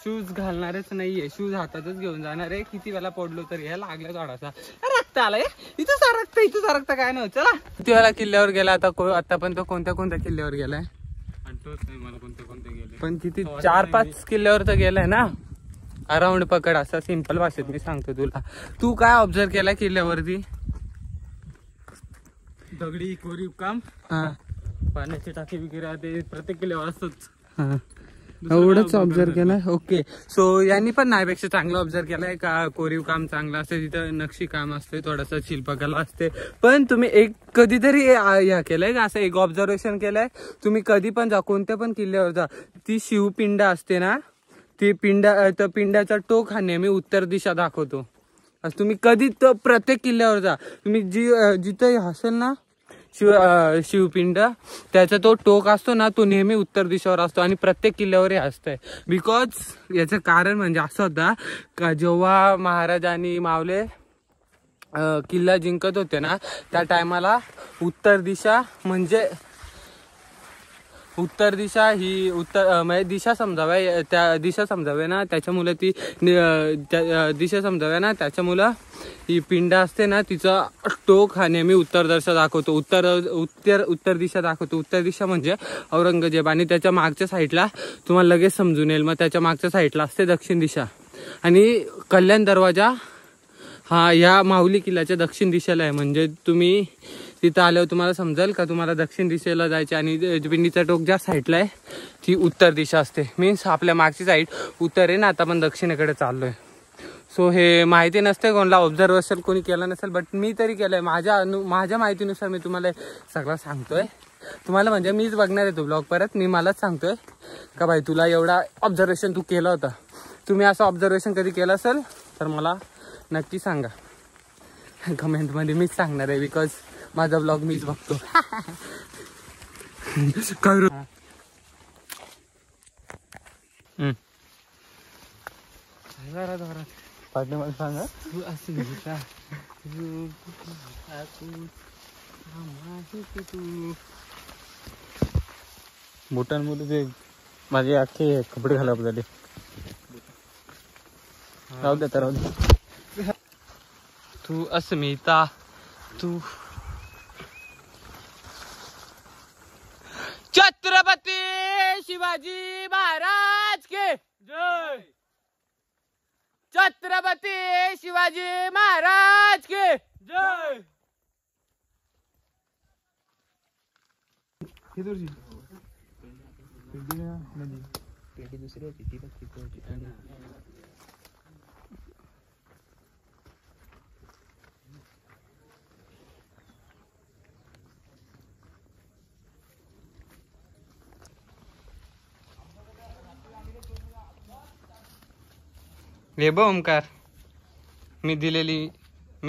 शूज घालणारच नाहीये, शूज हातातच घेऊन जाणार आहे. किती वेळा पडलो तरी हे लागलं थोडासा रक्त आलाय. इथं सरकता काय नव्हतं. चला किती वेळा किल्ल्यावर गेला आता पण तो कोणत्या किल्ल्यावर गेलाय आठवत नाही मला कोणते गेले, पण किती 4-5 किल्ल्यावर तर गेलाय ना. अराउंड पकड, असा सिंपल भाषेत मी सांगतो तुला. तू काय ऑब्झर्व केला किल्ल्यावरती? दगडी कोरीव काम, पाण्याची टाकी वगैरे ते प्रत्येक किल्ल्यावर असतोच. एवढंच ऑब्झर्व केलंय. ओके. सो यांनी पण नाहीपेक्षा चांगलं ऑब्झर्व केलंय का कोरीव काम चांगलं असते, तिथं नक्षी काम असते, थोडासा शिल्पकला असते. पण तुम्ही एक कधीतरी या केलंय का असं एक ऑब्झर्वेशन केलंय? तुम्ही कधी पण जा, कोणत्या पण किल्ल्यावर जा, ती शिवपिंड असते ना, ती पिंडाचा टोक हा नेहमी उत्तर दिशा दाखवतो. असं तुम्ही कधी प्रत्येक किल्ल्यावर जा, तुम्ही जिथं असेल ना शिवपिंड, त्याचा तो टोक असतो ना तो नेहमी उत्तर दिशेवर असतो आणि प्रत्येक किल्ल्यावर हे असतंय. बिकॉज याचं कारण म्हणजे असं होता का जेव्हा महाराजांनी मावले किल्ला जिंकत होते ना, त्या टायमाला उत्तर दिशा ही म्हणजे दिशा समजाव्या, त्या दिशा समजाव्या ना, त्याच्यामुळे ती दिशा समजाव्या ना, त्याच्यामुळं ही पिंड असते ना, तिचा टोक हा नेहमी उत्तर दिशा दाखवतो. उत्तर दिशा दाखवतो. उत्तर दिशा म्हणजे औरंगजेब. आणि त्याच्या मागच्या साईडला तुम्हाला लगेच समजून येईल, मग त्याच्या मागच्या साईडला असते दक्षिण दिशा. आणि कल्याण दरवाजा हा या माहुली किल्ल्याच्या दक्षिण दिशेला आहे. म्हणजे तुम्ही तिथं आल्यावर तुम्हाला समजेल का तुम्हाला दक्षिण दिशेला जायचे आणि पिंडीचा टोक ज्या साईडला आहे ती उत्तर दिशा असते. मीन्स आपल्या मागची साईड उत्तर आहे ना, आता आपण दक्षिणेकडे चाललोय. सो हे माहिती नसते कोणाला, ऑब्झर्वेशन कोणी केलं नसेल, बट मी तरी केलंय. माझ्या माहितीनुसार मी तुम्हाला सगळं सांगतोय. तुम्हाला म्हणजे मीच बघणार आहे तो ब्लॉग परत, मी मलाच सांगतोय का भाई तुला एवढा ऑब्झर्वेशन तू केलं होतं. तुम्ही असं ऑब्झर्वेशन कधी केलं असेल तर मला नक्की सांगा कमेंटमध्ये. मीच सांगणार आहे बिकॉज माझा ब्लॉग मीच बघतो. काय पाठीमागे सांगा. तू असं तू बुटांमध्ये ते माझे अख्खे कपडे घालावं झाले. राहू द्या तर राहू द्या. तू अस्मिता तू छत्रपती शिवाजी महाराज के जय. छत्रपती शिवाजी महाराज के जय. हे बघ ओमकार, मी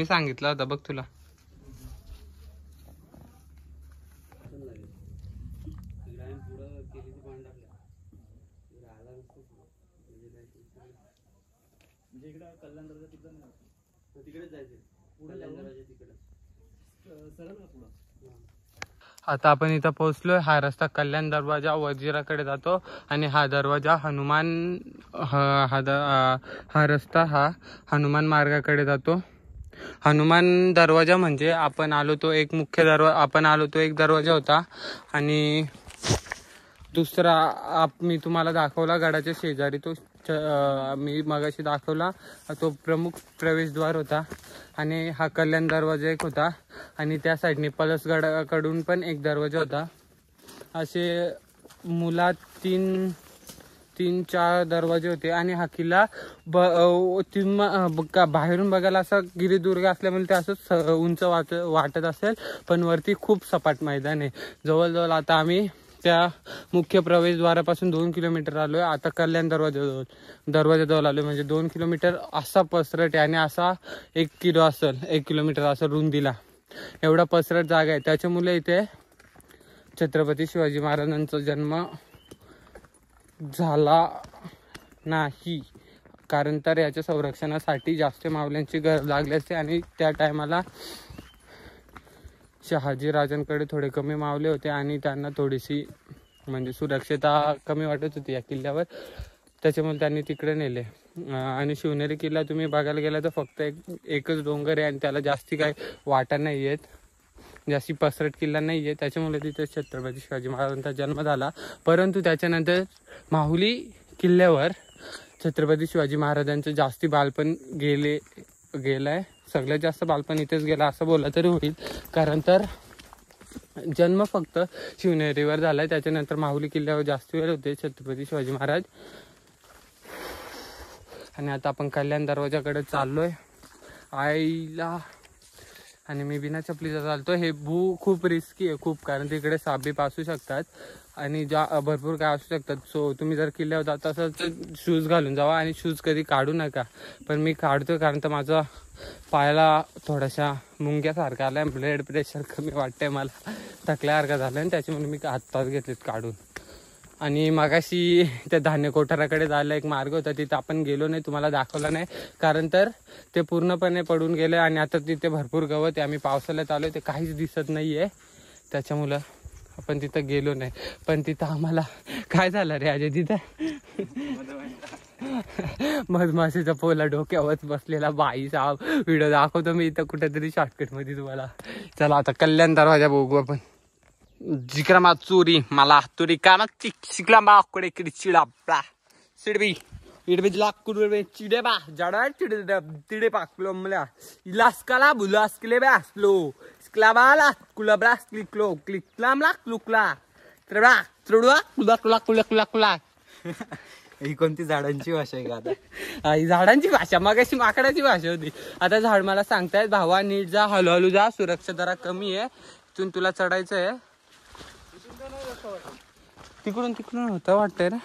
सांगितलं होता बघ तुला. आता आपण इथं पोहोचलोय. हा रस्ता कल्याण दरवाजा वजिराकडे जातो आणि हा दरवाजा हनुमान हा रस्ता हा हनुमान मार्गाकडे जातो. हनुमान दरवाजा म्हणजे आपण आलो तो एक दरवाजा होता आणि दुसरा मी तुम्हाला दाखवला गडाच्या शेजारी तो मी मगाशी दाखवला तो प्रमुख प्रवेशद्वार होता. आणि हा कल्याण दरवाजा एक होता आणि त्या साईडने पलसगडाकडून पण एक दरवाजा होता. असे मुलात तीन चार दरवाजे होते. आणि हा किल्ला बाहेरून बघायला असा गिरिदुर्ग असल्यामुळे ते असं उंच वाटत असेल, पण वरती खूप सपाट मैदान आहे. जवळजवळ आता आम्ही त्या मुख्य प्रवेशद्वारापासून 2 किलोमीटर आलोय. आता कल्याण दरवाजाजवळ आलोय. म्हणजे 2 किलोमीटर असा पसरट आहे आणि असा 1 किलोमीटर असं रुंदीला एवढा पसरट जागा आहे. त्याच्यामुळे इथे छत्रपती शिवाजी महाराजांचा जन्म झाला नाही, कारण तर याच्या संरक्षणासाठी जास्त मावल्यांची गरज लागली असते. आणि त्या टायमाला शहाजी राजांकडे थोडे कमी मावले होते आणि त्यांना थोडीशी म्हणजे सुरक्षितता कमी वाटत होती या किल्ल्यावर, त्याच्यामुळे त्यांनी तिकडे नेले. आणि शिवनेरी किल्ला तुम्ही बघायला गेला तर फक्त एकच डोंगर आहे आणि त्याला जास्ती काही वाटा नाही आहेत, जास्ती पसरट किल्ला नाही आहे. त्याच्यामुळे तिथे छत्रपती शिवाजी महाराजांचा जन्म झाला. परंतु त्याच्यानंतर माहुली किल्ल्यावर छत्रपती शिवाजी महाराजांचं जास्ती बालपण गेलंय. सगळ्यात जास्त बालपण इथेच गेला असं बोललं तरी होईल, कारण तर जन्म फक्त शिवनेरीवर झालाय. त्याच्यानंतर माहुली किल्ल्यावर जास्त वेळ होते छत्रपती शिवाजी महाराज. आणि आता आपण कल्याण दरवाजाकडे चाललोय आईला. आणि मी बिना चपलीचा चालतो. हे खूप रिस्की आहे खूप, कारण तिकडे सापबीप असू शकतात आणि भरपूर काय असू शकतात. सो तुम्ही जर किल्ल्यावर जात असाल तर शूज घालून जावा आणि शूज कधी काढू नका. पण मी काढतोय कारण तर माझा पायाला थोडासा मुंग्यासारखा आलाय, ब्लड प्रेशर कमी वाटतंय, मला थकल्यासारखं झालं आणि त्याच्यामुळे मी हातपात घेतलेत काढून. आणि मगाशी त्या धान्य कोठाराकडे जायला एक मार्ग होता, तिथं आपण गेलो नाही, तुम्हाला दाखवला नाही, कारण तर ते पूर्णपणे पडून गेले. आणि आता तिथे भरपूर गवत आहे. आम्ही पावसाळ्यात आलो ते काहीच दिसत नाही आहे, त्याच्यामुळं आपण तिथं गेलो नाही. पण तिथं आम्हाला काय झालं रे अजय, तिथं मधमाशीचा पोला डोक्यावर बसलेला बाई साहेब व्हिडिओ दाखवतो मी इथं कुठेतरी शॉर्टकटमध्ये तुम्हाला. चला आता कल्याण दरवाजा बघू आपण. जिक्रमा चोरी मला तुरी काना शिकला माकडे किडी चिडा सिडबी इडबेजला कुडबे चिडे बा जडा चिडे पा क्लोमला इलास्काला बुलास्कले बा स्लो स्क्लाबाला कुलाब्रास क्लिक्लो क्लिक्लामला क्लुकला त्रेडा त्रेडा कुला कुला कुला कुला कुला. ही कोणती झाडांची भाषा आहे का आता? ही झाडांची भाषा मगाशी माकडाची भाषा होती. आता झाड मला सांगतायत भावा नीट जा हळूहळू जा सुरक्षा जरा कमी आहे इथून तुला चढायचं आहे. तिकडून होतं वाटतंय ना.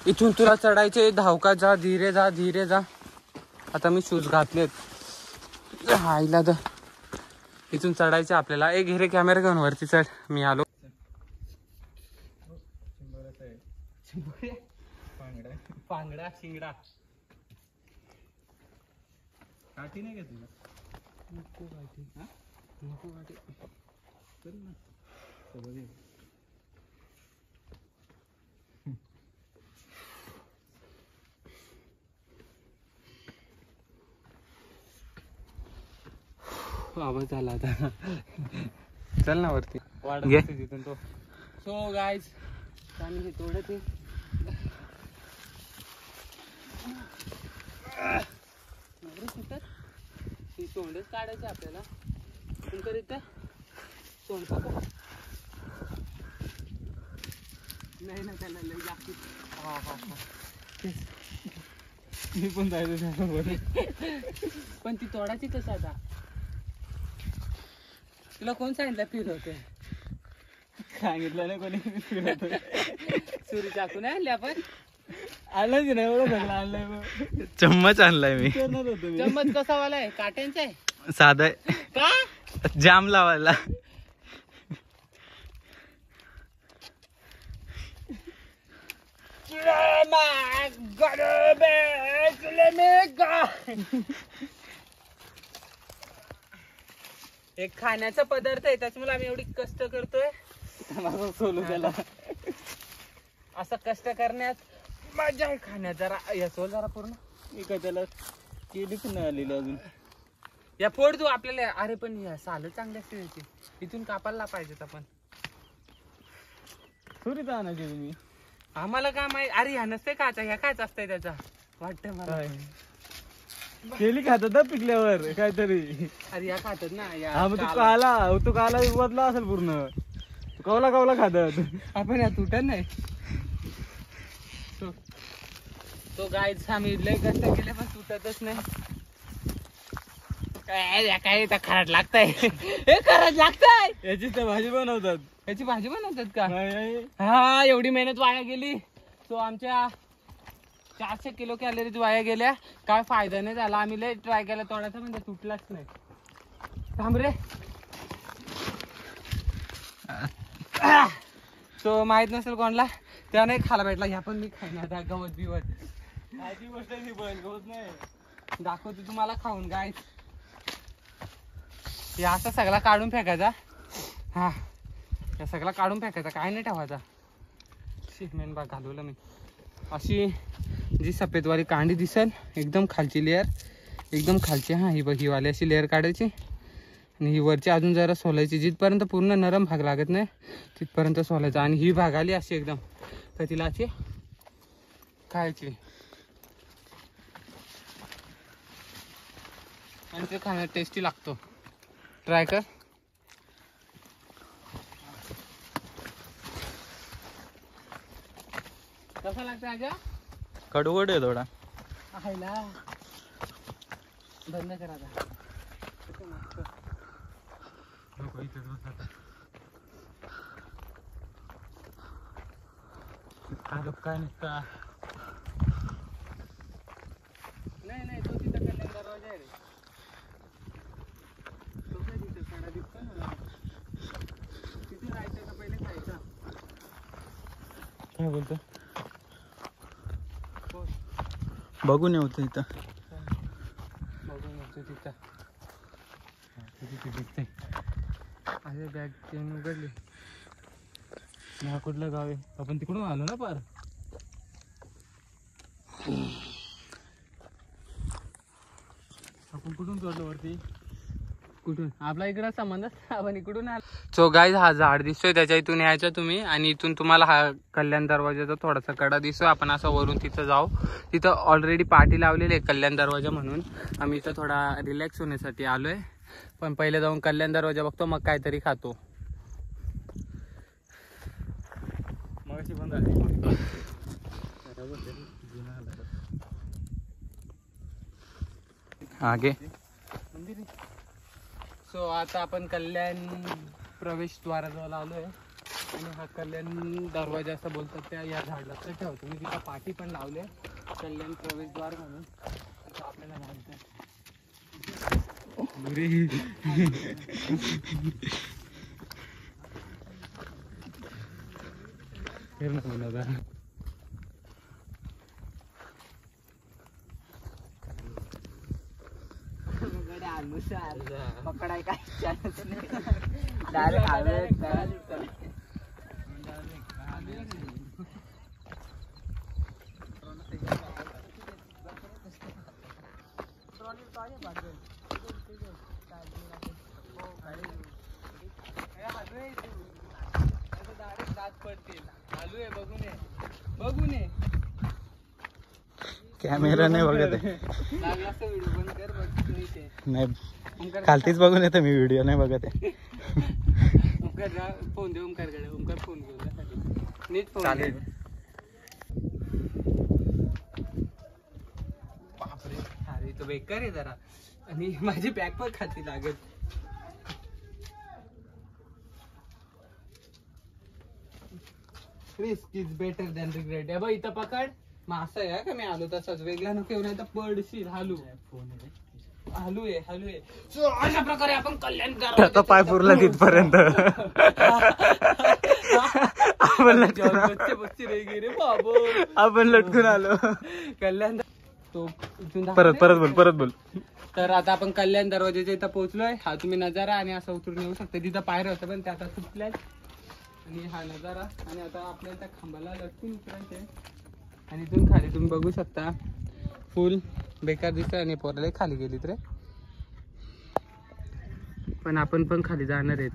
इथून तुला चढायचे धावका जा धीरे जा. आता मी शूज घातलेत आईला तर इथून चढायचे आपल्याला. एक घे रे कॅमेरा घेऊन वरती चढ. मी आलो. पांगडा शिंगडा काठी नाही का तुला? नको काठी चल ना सोबत ये. आवाज आला आता. चल ना वरती घे. तिथून तो. सो गाईज पाणी हे थोडं ते सोंडच काढायचे आपल्याला. पण करीत सोंड का नाही ना त्याला लई जास्त. मी पण जायचं पण ती तोडायची कसं आता? तुला कोण सांगितलं फिरवते? सांगितलं ना कोणी फिरत. सुरी चाकू नाही आणली आपण? आलं की नाही एवढं सगळं आणलंय. चम्मच आणलाय मी. चम्मच कसा वाला आहे? काट्यांचा आहे? साधा आहे. का जाम लावायला. एक खाण्याचा पदार्थ आहे त्याच्यामुळे आम्ही एवढी कष्ट करतोय. सोलू त्याला. असं कष्ट करण्यात मजा आहे. खाण्यात जरा याचो जरा पूर्ण मी काय त्याला केली पण नाही आलेली अजून. या फोड तू आपल्याला. अरे पण या साल चांगली असते याची. इथून कापायला पाहिजेत आपण. सुरीत आणायची तुम्ही. आम्हाला काय माहिती. अरे ह्या नसते खायचा ह्या खायचा असतंय त्याचा वाटतं मला. केली खातात ना पिकल्यावर काहीतरी. अरे या खातात ना या. हा मग तू काला बदला असेल पूर्ण. तू कवला खातात. आपण या तुटत नाही. तो गायच आम्ही लय कष्ट केले पण तुटतच नाही. काय खराट लागतंय. हे खराट लागतंय. याची तर भाजी बनवतात. याची भाजी बनवतात का? नाही. हा एवढी मेहनत वाया गेली. तो आमच्या 400 किलो कॅलरीज वाया गेल्या. काय फायदा नाही झाला. आम्ही लय ट्राय केला तोडायचा म्हणजे तुटलाच नाही. थांब रे. तो माहित नसेल कोणला त्या नाही खायला भेटला. ह्या पण मी खाईन गवत बिवत. आधी गोष्ट आहे पण गवत नाही. दाखवतो तुम्हाला खाऊन गाय. हे असा सगळा काढून फेकायचा. हा या सगळा काढून फेकायचा काय नाही ठेवायचा. मेन बाग घालवलं मी. अशी जी सफेदवाली कांडी दिसेल एकदम खालची लेअर एकदम खालची. हा ही बघ ही वाली अशी लेअर काढायची आणि ही वरची अजून जरा सोलायची. जिथपर्यंत पूर्ण नरम भाग लागत नाही तिथपर्यंत सोलायचा. आणि ही भाग आली अशी एकदम तर तिला अशी खायची. आणि ते खाण्यात टेस्टी लागतो. ट्राय कर. कसा लागतं आजा? कडवड आहे थोडा. खायला बंद करा आता. काय नसता. नाही तो तिथं कल्याण दरवाजा आहे रे. तो काय तिथं साडा दिसतो ना. तिथे राहायचं का पहिले खायचा? काय बोलतो बघून येऊ इथं. बघून येतो तिथं. तिथे दिसतंय. अरे बॅग चेन उघडली. हा कुठलं गाव आहे? आपण तिकडून आलो ना पार. आपण कुठून चढलो वरती? कुठून आपला इकडं संबंध आपण इकडून सो गाईज हा झाड दिसतोय त्याच्या इथून यायचं तुम्ही आणि इथून तुम्हाला हा कल्याण दरवाजाचा थोडासा कडा दिसतोय. आपण असं वरून तिथं जाऊ. तिथं ऑलरेडी पार्टी लावलेली आहे कल्याण दरवाजा म्हणून. आम्ही इथं थोडा रिलॅक्स होण्यासाठी आलोय. पण पहिले जाऊन कल्याण दरवाजा बघतो मग काहीतरी खातो. मगाशी पण झाली. आगे सो आता आपण कल्याण प्रवेशद्वाराजवळ आलोय आणि हा कल्याण दरवाजा असं बोलतात त्या या झाडला तर ठेवतो मी. तिथं पाठी पण लावले कल्याण प्रवेशद्वार म्हणून. आता आपल्याला माहिती पकडाय काय बघून ये कॅमेरा नाही बघत आहे. लागला असं व्हिडिओ बंद कर बघ नाही खालतीच बघून येतो मी, व्हिडिओ नाही बघत आहे. ओमकार फोन दे ओमकारकडे. ओमकार फोन घेऊन जा नीट फोन. चालेल. बापरे अरे तो बेकार आहे जरा आणि माझी बॅग पण खाती लागत. Risk is better than regret. बघ इथं पकड. मग असं आहे का मी आलो तसंच वेगळा नको नाही तर पडशील. हालू हालू आहे. So, अशा प्रकारे आपण कल्याण त्याचा पाय पुरला तिथपर्यंत. आपण लटकून आलो. कल्याण तो परत बोल. तर आता आपण कल्याण दरवाजाच्या इथं पोहोचलोय. हा तुम्ही नजारा आणि असं उतरून येऊ शकता. तिथं पायऱ्या होतं पण त्या आता सुटल्यात आणि हा नजारा. आणि आता आपल्याला त्या खांबाला लटकून उतरायचंय आणि इथून खाली तुम्ही बघू शकता फुल बेकार दिसत आणि पोराला खाली गेलीत रे. पण आपण पण खाली जाणार आहेत.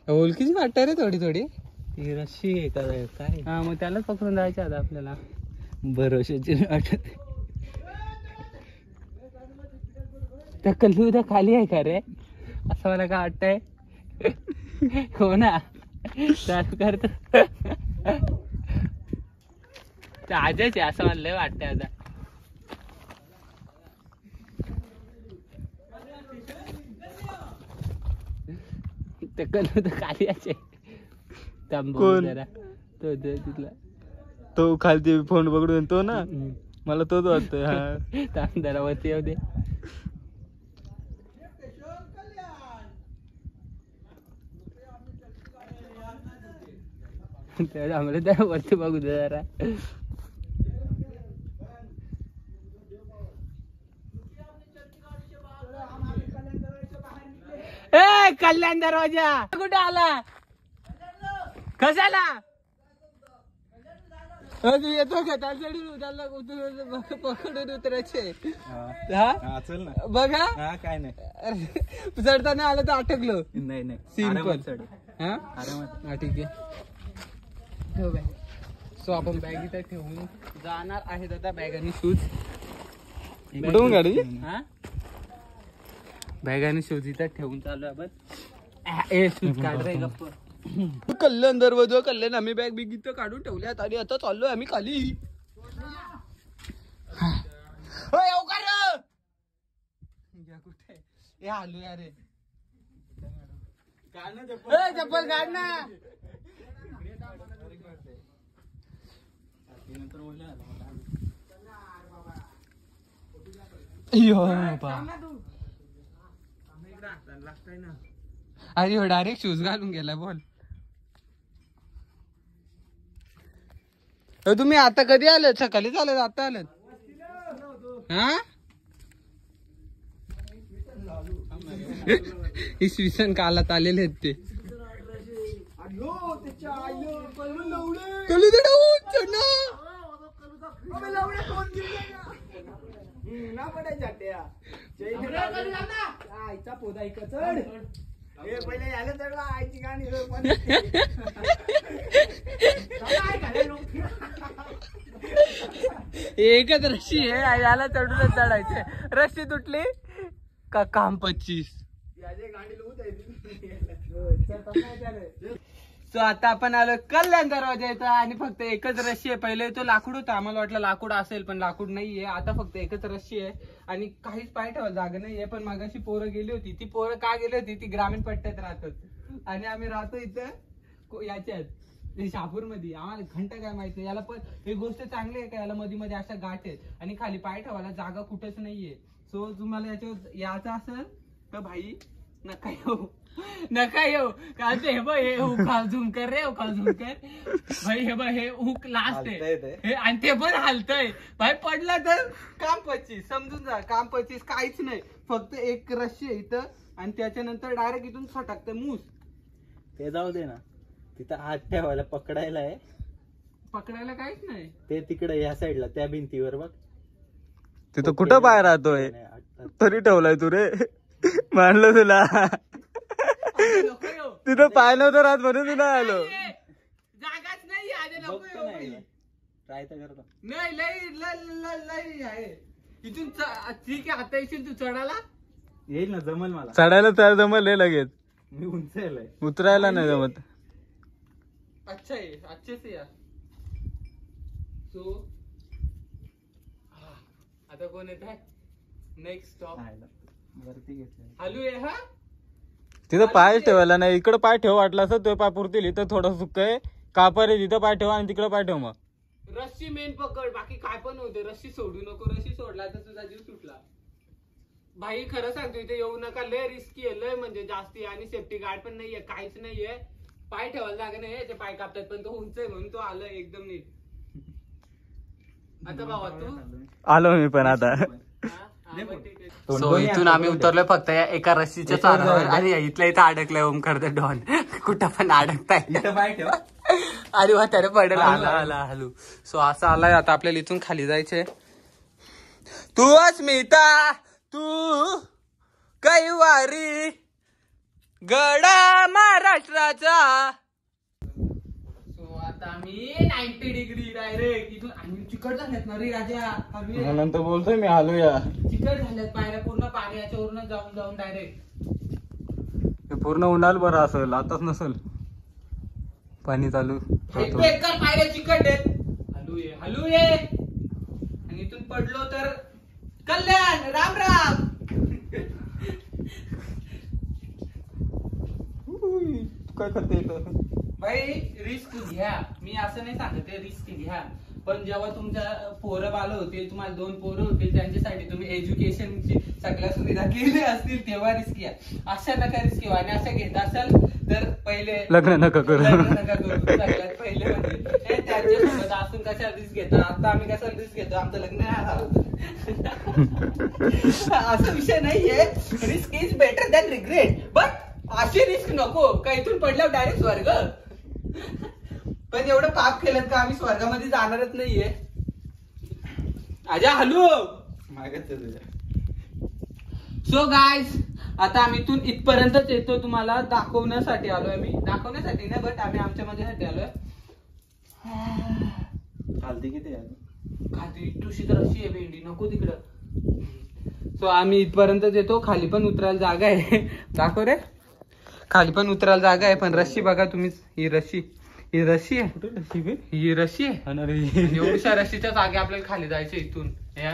ओळखीची वाटत रे थोडी थोडी. रशी आहे काय? हा मग त्यालाच पकडून जायचं आता आपल्याला. भरोशाची वाटत. त्या कल्लू उद्या खाली आहे का रे असं मला काय वाटतंय. हो ना चालू करतो आजच आहे असं मला लय वाटतंय आता. ते कल्लू तर खाली आहे. कोण? जरा तो तिथला तो खालती फोन पकडून तो ना. मला तोच वाटतोय. हा तांदरावरती येऊ दे. आम्हाला त्या वरती बघू दे जरा. ए कल्याण दरवाजा कुठे आला कशाला तू येतो का त्याला पकडून उतरायचे. चल ना बघा काय नाही. चढताना आलं तर अटकलो नाही सिंपल. हा ठीक आहे ठेव बॅग. सो आपण बॅग इथं ठेवून जाणार आहेत आता. बॅग आणि शूज कुठून गाडी? हा बॅग आणि शूज इथं ठेवून चालू आपण. ए शूज काढ रे गप्प. कल्याण दरवाजा कल्याण. आम्ही बॅग बिग इथं काढून ठेवल्यात आणि आता चाललोय आम्ही खाली. कुठे हे आलो यारे. चप्पल काढ ना. अरे डायरेक्ट शूज घालून गेला बोल. तुम्ही आता कधी आलात? सकाळीच आलात आता आलात? हा इसवी सन कालात आलेले आहेत ते. ना पडायच्या त्या आईचा पोदा इकडं चढ हे पहिले यायला चढला आईची गाणी पण एकच रस्सी आहे याला चढून चढायचे रस्सी तुटली का काम 25. सो आता आपण आलो कल्याण दरवाजा येतो आणि फक्त एकच रस्सी आहे. पहिले तो लाकूड होता आम्हाला वाटलं लाकूड असेल पण लाकूड नाहीये. आता फक्त एकच रस्सी आहे आणि काहीच पाय ठेवायला जागा नाहीये. पण मागाशी पोरं गेली होती ती पोरं का गेली होती ती ग्रामीण पट्ट्यात राहतात आणि आम्ही राहतो इथं याच्यात शापूर मध्ये. आम्हाला घंटा काय माहिती याला पण एक गोष्ट चांगली आहे का याला मध्ये मध्ये अशा गाठ आहेत आणि खाली पाय ठेवायला जागा कुठेच नाहीये. सो तुम्हाला याच्यावर यायचं असेल तर भाई नका येऊ का हे बघ हे हुक झूम कर रे हुक झूम कर भाई हे बघ हे हुक लास्ट आहे आणि ते पण हालतय भाई पडला तर काम 25 समजून जा. काम 25 काहीच नाही फक्त एक रस्सी आहे इथं आणि त्याच्यानंतर डायरेक्ट इथून सटकतं मूस. ते जाऊ दे ना तिथं हात ठेवायला पकडायला आहे. पकडायला काहीच नाही ते तिकडे या साईडला त्या भिंतीवर बघ तिथं कुठं पाय राहतोय तरी ठेवलाय तू रे मानलं तुला. तिथं पाय नव्हतं राहत म्हणून तुला आलो. जागाच नाही ट्राय तर करतो नाही लई आहे इथून ठीक आहे. आता येशील तू चढायला येईल ना जमल मला चढायला तर जमल लगेच मी उंच आहे उतरायला नाही जमत. अच्छा आहे अच्छे से यार. सो आता कोण येत आहे नेक्स्ट स्टॉप वरती घेतलं हॅलो आहे हा तिथं पाय ठेवायला नाही. इकडं पाय ठेव वाटला असं तो पाय पुरतील इथं थोडं सुक आहे कापर आहे तिथं पाय ठेवा आणि तिकडं पाय ठेव. मग रस्सी मेन पकड बाकी काय पण होते. रस्सी सोडू नको. रस्सी सोडला तर तुझा जीव सुटला. भाई खरं सांगतो इथे येऊ नका. लय रिस्की आहे लय म्हणजे जास्ती आणि सेफ्टी गार्ड पण नाहीये काहीच नाहीये. पाय ठेवायला जागा नाही ते पाय कापतात पण तो उंच आहे म्हणून तो आलं एकदम नीट. आता बाबा तू आलो मी पण आता. सो इथून आम्ही उतरलोय फक्त या एका रस्सीच्या चारावर आणि इथल्या इथं अडकलंय ओमकार डॉन. कुठं पण अडकताय पाय ठेवा अरे वा त्याने पडेल आला हॅलो. सो असं आलाय आता आपल्याला इथून खाली जायचंय. तू अस्मिता तू कैवारी गडा महाराष्ट्राचा. सो आता आम्ही 90 डिग्री डायरेक्ट इथून आणि चिकट झाल्यात ना रे राजा. नंतर बोलतोय मी आलो या चिकट झाल्यात पायऱ्या पूर्ण पाण्याच्या वरून जाऊन डायरेक्ट पूर्ण उन्हाळ बरं असेल आताच नसेल पाणी चालू. बेकार पायऱ्या चिकट आहेत. हलू ये आणि इथून पडलो तर कल्याण राम राम. काय करते भाई रिस्क घ्या. मी असं नाही सांगत रिस्क घ्या पण जेव्हा तुमच्या पोरं बालं होते तुम्हाला 2 पोरं होते त्यांच्यासाठी तुम्ही एज्युकेशनची सगळ्या सुविधा केल्या असतील तेव्हा रिस्क घ्या. अशा नका रिस्क घ्या आणि अशा घेत असाल तर पहिले लग्न नका करू. सगळ्यात पहिले म्हणजे त्यांच्यासोबत असून कशा रिस्क घेतो. आता आम्ही कशा रिस्क घेतो आमचं लग्न नाही झालं असा विषय नाहीये. Risk is better than regret but अशी रिस्क नको का इथून पडल्यावर डायरेक्ट स्वर्ग. पण एवढं पाप केलं का आम्ही स्वर्गामध्ये जाणारच नाहीये. आजा हॅलो सो गायज आता आम्ही इथून इथपर्यंतच येतो. तुम्हाला दाखवण्यासाठी आलोय. मी दाखवण्यासाठी नाही बट आम्ही आमच्या मजेसाठी आलोय. खालती किती आहे खाली तुशी तर अशी आहे भेंडी नको तिकडं. सो आम्ही इथपर्यंतच येतो. खाली पण उतरायला जागा आहे. दाखव रे खाली पण उतरायला जागा आहे पण रस्सी बघा तुम्हीच. ही रस्सी आहे ही रस्सी आहे. एवढ्या रस्सीच्या जागे आपल्याला खाली जायचं इथून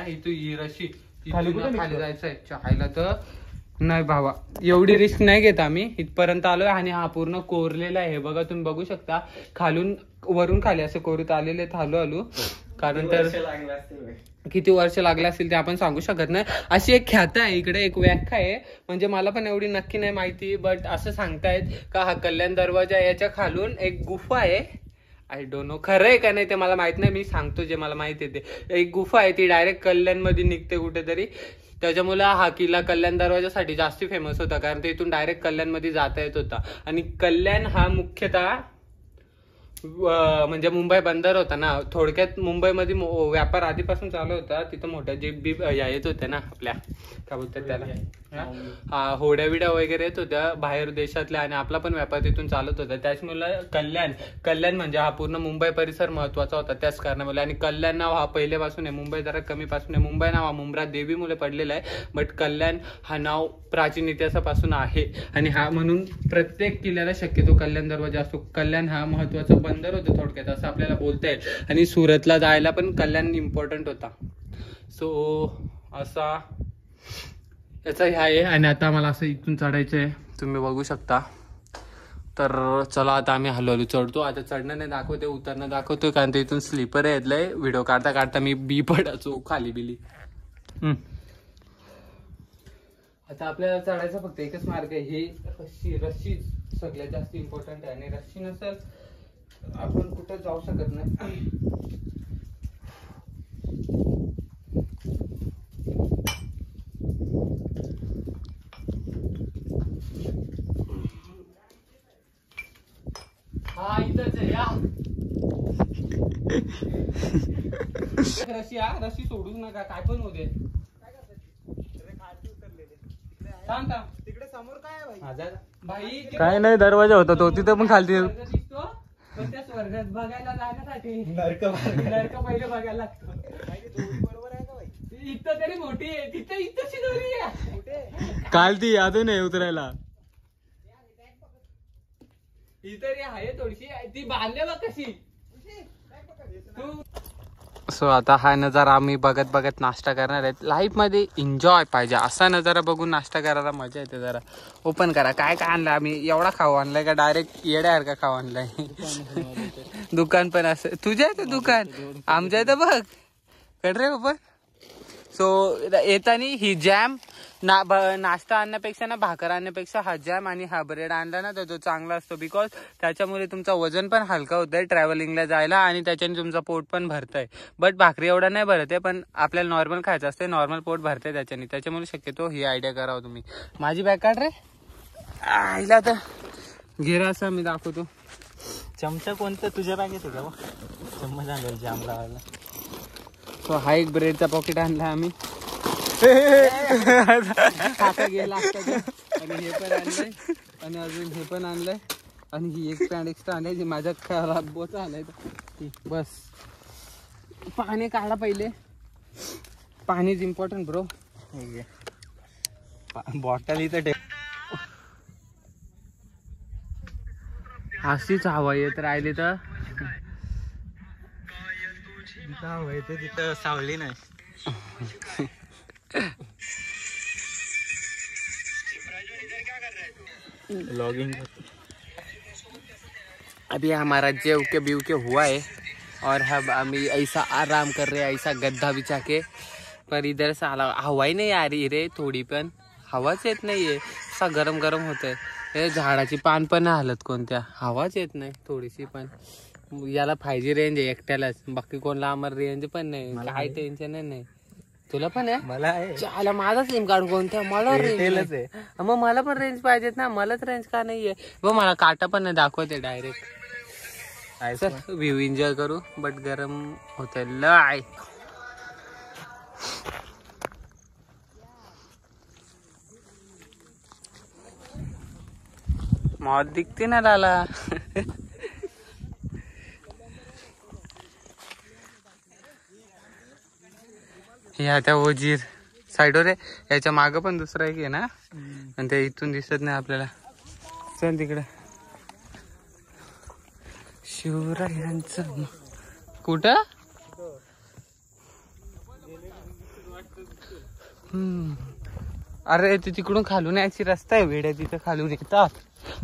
इथून ही रस्सी खाली जायचंय. चहायला तर नाही भावा एवढी रिस्क नाही घेत आम्ही. इथपर्यंत आलोय आणि हा पूर्ण कोरलेला आहे बघा तुम्ही बघू शकता. खालून वरून खाली असं कोरत आलेले हळू कारण तर किती वर्ष लागले असतील ते आपण सांगू शकत नाही. अशी एक ख्याता आहे इकडे एक व्याख्या आहे म्हणजे मला पण एवढी नक्की नाही माहिती बट असं सांगतायत का हा कल्याण दरवाजा याच्या खालून एक गुफा आहे. आय डोंट नो खरं आहे का नाही ते मला माहित नाही. मी सांगतो जे मला माहिती आहे ते. एक गुफा आहे ती डायरेक्ट कल्याण मध्ये निघते कुठेतरी. त्याच्यामुळे हा किल्ला कल्याण दरवाजासाठी जास्ती फेमस होता कारण ते इथून डायरेक्ट कल्याण मध्ये जाता येत होता. आणि कल्याण हा मुख्यतः म्हणजे मुंबई बंदर होता ना, थोडक्यात मुंबईमध्ये व्यापार आधीपासून चालू होता. तिथं मोठ्या जे येत होत्या ना आपल्या, काय बोलतात त्याला, होड्या विड्या वगैरे येत होत्या बाहेर देशातल्या, आणि आपला पण व्यापार तिथून चालत होता. त्याचमुळे कल्याण म्हणजे हा पूर्ण मुंबई परिसर महत्वाचा होता त्याच कारणामुळे. आणि कल्याण नाव हा पहिल्यापासून आहे, मुंबई जरा कमीपासून आहे. मुंबई नाव हा मुंब्रा देवी मुळे पडलेला आहे, बट कल्याण हा नाव प्राचीन इतिहासापासून आहे. आणि हा म्हणून प्रत्येक किल्ल्याला शक्यतो कल्याण दरवाजा असतो. कल्याण हा महत्वाचा बंदर होतं थोडक्यात असं आपल्याला बोलता येईल. आणि सुरतला जायला पण कल्याण इम्पॉर्टंट होता. सो असा याचा हे आहे. आणि आता मला असं इथून चढायचं आहे, तुम्ही बघू शकता. तर चला आता आम्ही हळूहळू चढतो. आता चढणं नाही दाखवते, उतरणं दाखवतोय, कारण ते इथून स्लीपर येतलंय. व्हिडिओ काढता काढता मी बी पडायचो खाली बिली. आता आपल्याला चढायचं फक्त एकच मार्ग आहे, हे रस्सी सगळ्यात जास्त इम्पॉर्टंट आहे. आणि रस्सी नसेल आपण कुठं जाऊ शकत नाही. हा इथंच आहे या. रस्सी सोडूच नका, काय पण होते. तिकडे समोर काय आहे भाई? काय नाही, दरवाजा होता तो, तिथे पण खालती दिसतो, पण त्या स्वर्गात बघायला जाण्यासाठी नरक पहिले बघायला लागतो. बरोबर आहे का भाई? इथं तरी मोठी आहे, तिथे इथंची दोरी आहे. काल ती अजून आहे उतरायला. ही तरी आहे थोडीशी, ती बांधले बघ कशी. सो आता हा नजारा आम्ही बघत बघत नाश्ता करणार आहेत. लाईफ मध्ये एन्जॉय पाहिजे असा नजारा बघून नाश्ता करायला मजा येते. जरा ओपन करा, काय काय आणलं आम्ही. एवढा खाऊ आणलाय का डायरेक्ट येड्यासारखा खाऊ आणलाय. दुकान पण असं तुझ्या इथं दुकान, आमच्या इथं बघ कड रे बाबा. सो येताना ही जॅम नाश्ता आणण्यापेक्षा ना, भाकर आणण्यापेक्षा हा जॅम आणि हा ब्रेड आणला ना तर तो चांगला असतो. बिकॉज त्याच्यामुळे तुमचा वजन पण हलका होत आहे ट्रॅव्हलिंगला जायला, आणि त्याच्याने तुमचं पोट पण भरतंय. बट भाकरी एवढा नाही भरत आहे, पण आपल्याला नॉर्मल खायचं असते, नॉर्मल पोट भरतंय त्याच्यामुळे शक्यतो ही आयडिया करावं तुम्ही. माझी बॅग काढ रे आईला, तर घेरा असा मी दाखवतो. चमचा कोणता तुझ्या बॅगेत आहे का? चम्मच आणला जाम लावायला. सो हा एक ब्रेडचा पॉकेट आणला आम्ही. आता गेला आणि हे पण आणलंय, आणि अजून हे पण आणलंय, आणि ही एक पॅन्ट एक्स्ट्रा आणली जी माझ्या खराब बोचा आलाय. बस पाणी काढा पहिले, पाणी इज इम्पॉर्टंट ब्रो. बॉटल इथं ठेव. अशीच हवा येत राहिली तर तिथं सावली नाही. लॉगिंग अभी हमारा जेव के बीव के हुआ है, और हम अभी ऐसा आराम कर रहे हैं, ऐसा गद्दा बिछा के. पर इधर से हवा ही नहीं आ रही रे, थोडी पण हवाच येत नाहीये. असा गरम गरम होतंय. हे झाडाची पान पण नाही हलत कोणत्या, हवाच येत नाही थोडीशी पण. याला 5G रेंज आहे एकट्यालाच, बाकी कोणला आम्हाला रेंज पण नाही. काय टेन्शन नाही. तुला पण आहे? मला आहे. चाला माझा सिम कार्ड कोणत्या, मला रेंज आहे. मग मला पण रेंज पाहिजेत ना, मलाच रेंज का नाहीये. व मला काटा पण नाही दाखवते डायरेक्ट. सर व्ह्यू एन्जॉय करू, बट गरम होते लय. मौत दिखती ना लाला. या त्या वजीर साईडवर आहे, याच्या माग पण दुसरा एक आहे ना, आणि ते इथून दिसत नाही आपल्याला. चल तिकडे शिवरायांचं कुठं. अरे ते तिकडून खालून यायची रस्ता आहे, वेड्या तिथं खालून येतात,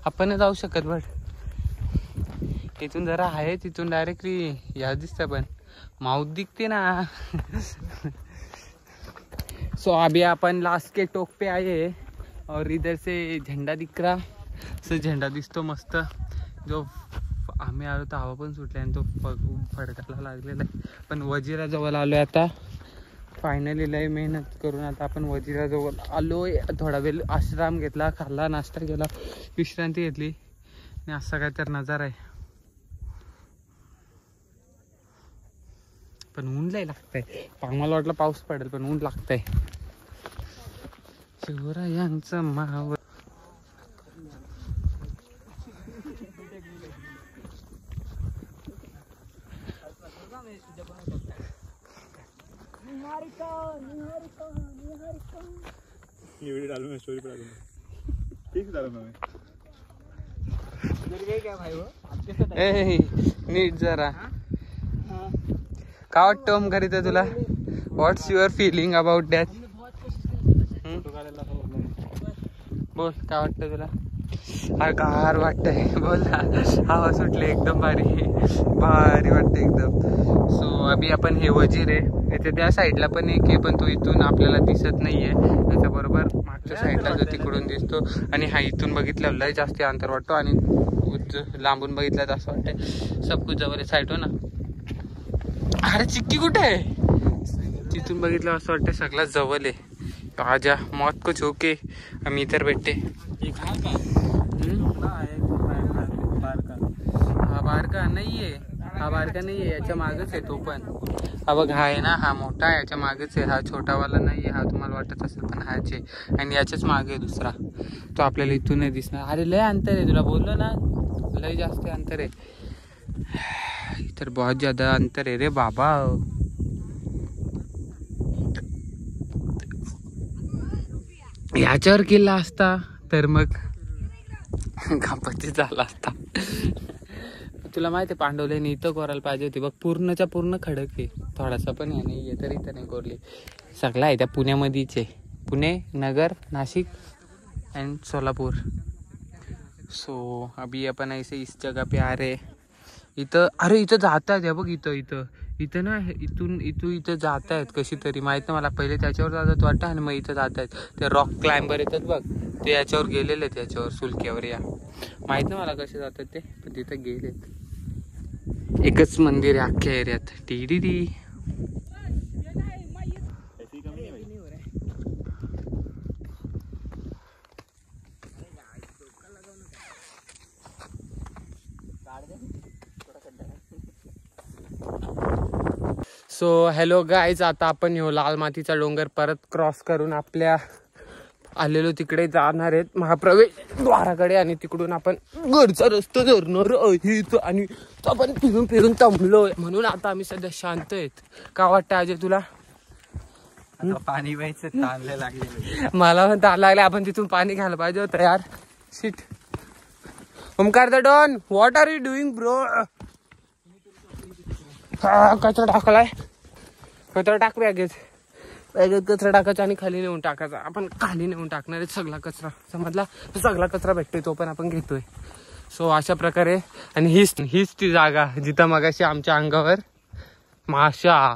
आपण नाही जाऊ शकत. बट इथून जरा आहे, तिथून डायरेक्टली या दिसतं, पण माउथ दिखते ना. सो अभी अपन लास्ट के टोक पे आए, और इधर से झंडा दिख रहा. सो झंडा दिसतो मस्त, जो आम्ही आलो तर हवा पण सुटली आणि तो फडकायला लागलेला आहे. पण वजिराजवळ आलोय आता फायनली. लय मेहनत करून आता आपण वजिराजवळ आलोय. थोडा वेळ आश्रम घेतला, खाल्ला, नाश्ता केला, विश्रांती घेतली, आणि असा काय तर नजारा आहे. पण ऊन लय लागतंय. मला वाटलं पाऊस पडेल पण ऊन लागतंय. शिवरायांचं माव व्हिडिओ डालू मैं स्टोरी पर डालूंगा. ठीक डालूंगा मैं. ए नीट जरा. काय वाटतं ओमकार इथं तुला? व्हॉट्स युअर फिलिंग अबाउट दॅट? बोल काय वाटतं तुला? अरे गार वाटतंय. बोल ना. हवा सुटले एकदम भारी भारी वाटतं एकदम. सो अभी आपण हे वजीर आहे इथे त्या साईडला पण एक आहे पण तो इथून आपल्याला दिसत नाहीये. त्याच्याबरोबर मागच्या साईडला जो तिकडून दिसतो आणि हा इथून बघितलं लय जास्त अंतर वाटतो आणि लांबून बघितलं तर असं वाटतंय सब कुछ जवळ साईड हो ना. अरे चिक्की कुठे आहे? तिथून बघितलं असं वाटतं सगळं जवळ आहे. आजा मौत को झोके हम इधर बैठे. हा बारका नाहीये. हा बारका नाहीये याच्या मागच आहे तो पण. हा बघ हा आहे ना हा मोठा याच्या मागच आहे. हा छोटावाला नाहीये. हा तुम्हाला वाटत असेल पण हाच आहे आणि याच्याच मागे आहे दुसरा. तो आपल्याला इथून नाही दिसणार. अरे लय अंतर आहे तुला बोललो ना लय जास्त अंतर आहे. इधर बहुत ज्यादा अंतर आहे रे बाबा. याच्यावर किल्ला असता तर मग गणपती झाला असता. तुला माहिती आहे पांडवल्याने इथं कोरायला पाहिजे होती बघ. पूर्णच्या पूर्ण खडक आहे. थोडासा पण हे नाही आहे तरी इथं नाही कोरली. सगळं आहे त्या पुण्यामध्येच आहे. पुणे नगर नाशिक एंड सोलापूर. सो अभी अपन ऐसे इस जगह पे आ रहे. इथं अरे इथं जात आहेत बघ. इथं ना इथं जात आहेत कशी तरी माहित नाही मला. पहिले त्याच्यावर जातात वाटतं आणि मग इथं जात आहेत. ते रॉक क्लाइंबर येतात बघ ते याच्यावर गेलेले आहेत. याच्यावर सुलक्यावर या माहित नाही मला कसे जातात ते पण तिथं गेलेत. एकच मंदिर आहे अख्ख्या एरियात. टी. सो हॅलो गाईज आता आपण ह्यो लाल मातीचा डोंगर परत क्रॉस करून आपल्या आलेलो तिकडे जाणार आहेत महाप्रवेश द्वाराकडे आणि तिकडून आपण घरचा रस्ता धरणार आणि आपण फिरून फिरून थांबलोय म्हणून आता आम्ही सध्या शांत आहेत. का वाटतं अजय तुला? पाणी प्यायचं ताणले लागले. मला पण ताण लागले. आपण तिथून पाणी घ्यायला पाहिजे होतं यार. Shit. Omkar the don what are you doing bro? कचरा टाकलाय. कचरा टाक बॅगेत कचरा टाकायचा आणि खाली नेऊन टाकायचा. आपण खाली नेऊन टाकणार आहे सगळा कचरा. समजला? सगळा कचरा भेटतोय तो पण आपण घेतोय. सो अशा प्रकारे आणि हीच ती जागा जिथं मगाशी आमच्या अंगावर माशा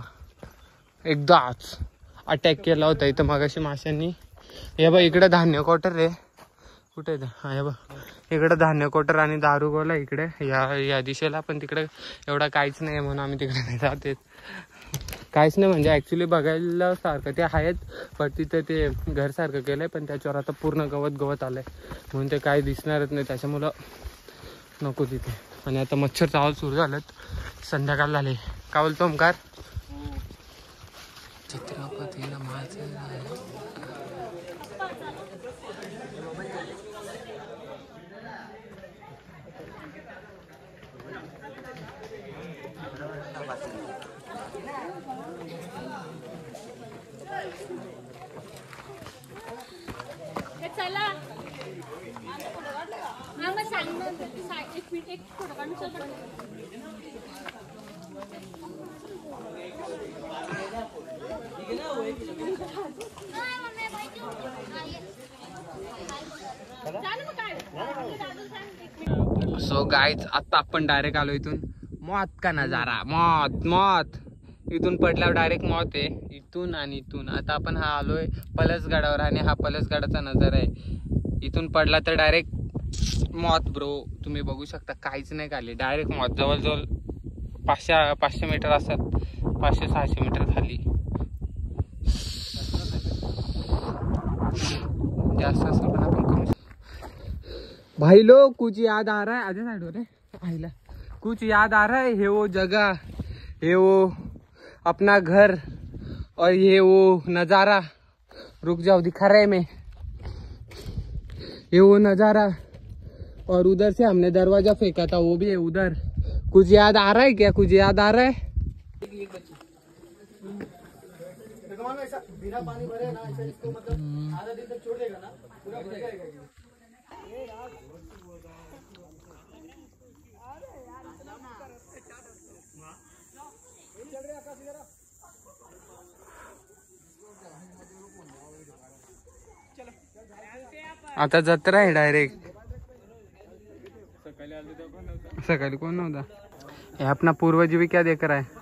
एकदाच अटॅक केला होता. इथं मगाशी माशांनी. हे बघ इकडे धान्य क्वार्टर रे. कुठे हा हे बघ इकडे धान्य क्वार्टर आणि दारू गोला इकडे या दिशेला. पण तिकडे एवढा काहीच नाही म्हणून आम्ही तिकडे नाही जाते. काहीच नाही म्हणजे ऍक्च्युली बघायला सारखं ते आहेत पण तिथं ते घर सारखं केलंय पण त्याच्यावर आता पूर्ण गवत आलंय म्हणून ते काही दिसणारच नाही. त्याच्यामुळं नको तिथे. आणि आता मच्छर चावल सुरू झालेत. संध्याकाळ झाले. काय बोलतो ओमकार? छत्रपतीला माझं चला एक मिनिट एक फोटो काढून सो गाईज आता आपण डायरेक्ट आलो इथून. मौत का नजारा. मौत इथून पडल्यावर डायरेक्ट मौत आहे. इथून आणि इथून आता आपण हा आलोय पलसगडावर आणि हा पलसगडाचा नजारा आहे. इथून पडला तर डायरेक्ट मौत ब्रो. तुम्ही बघू शकता काहीच नाही खाली डायरेक्ट मौत. जवळजवळ 500 मीटर असतात. 500-600 मीटर खाली जास्त असेल पण आपण करू. भाई लोग कुछ याद आ रहा है? आधे साइड हो रहे आईला कुछ याद आ रहा है? हे वो जगह हे वो अपना घर और ये वो नज़ारा, रुक जाओ दिखा रहा है मैं, ये वो नज़ारा। और उधर से हमने दरवाजा फेंका था, वो भी है उधर। कुछ याद आ रहा है क्या? कुछ याद आ रहा है? बिना पानी भरे ना ऐसा इसको मतलब आधा दिन तक छोड़ देगा ना पूरा भर जाएगा। आता जत्रा आहे डायरेक्ट। सकाळी कोण नव्हता। हे अपना पूर्वज भी क्या देख रहा है?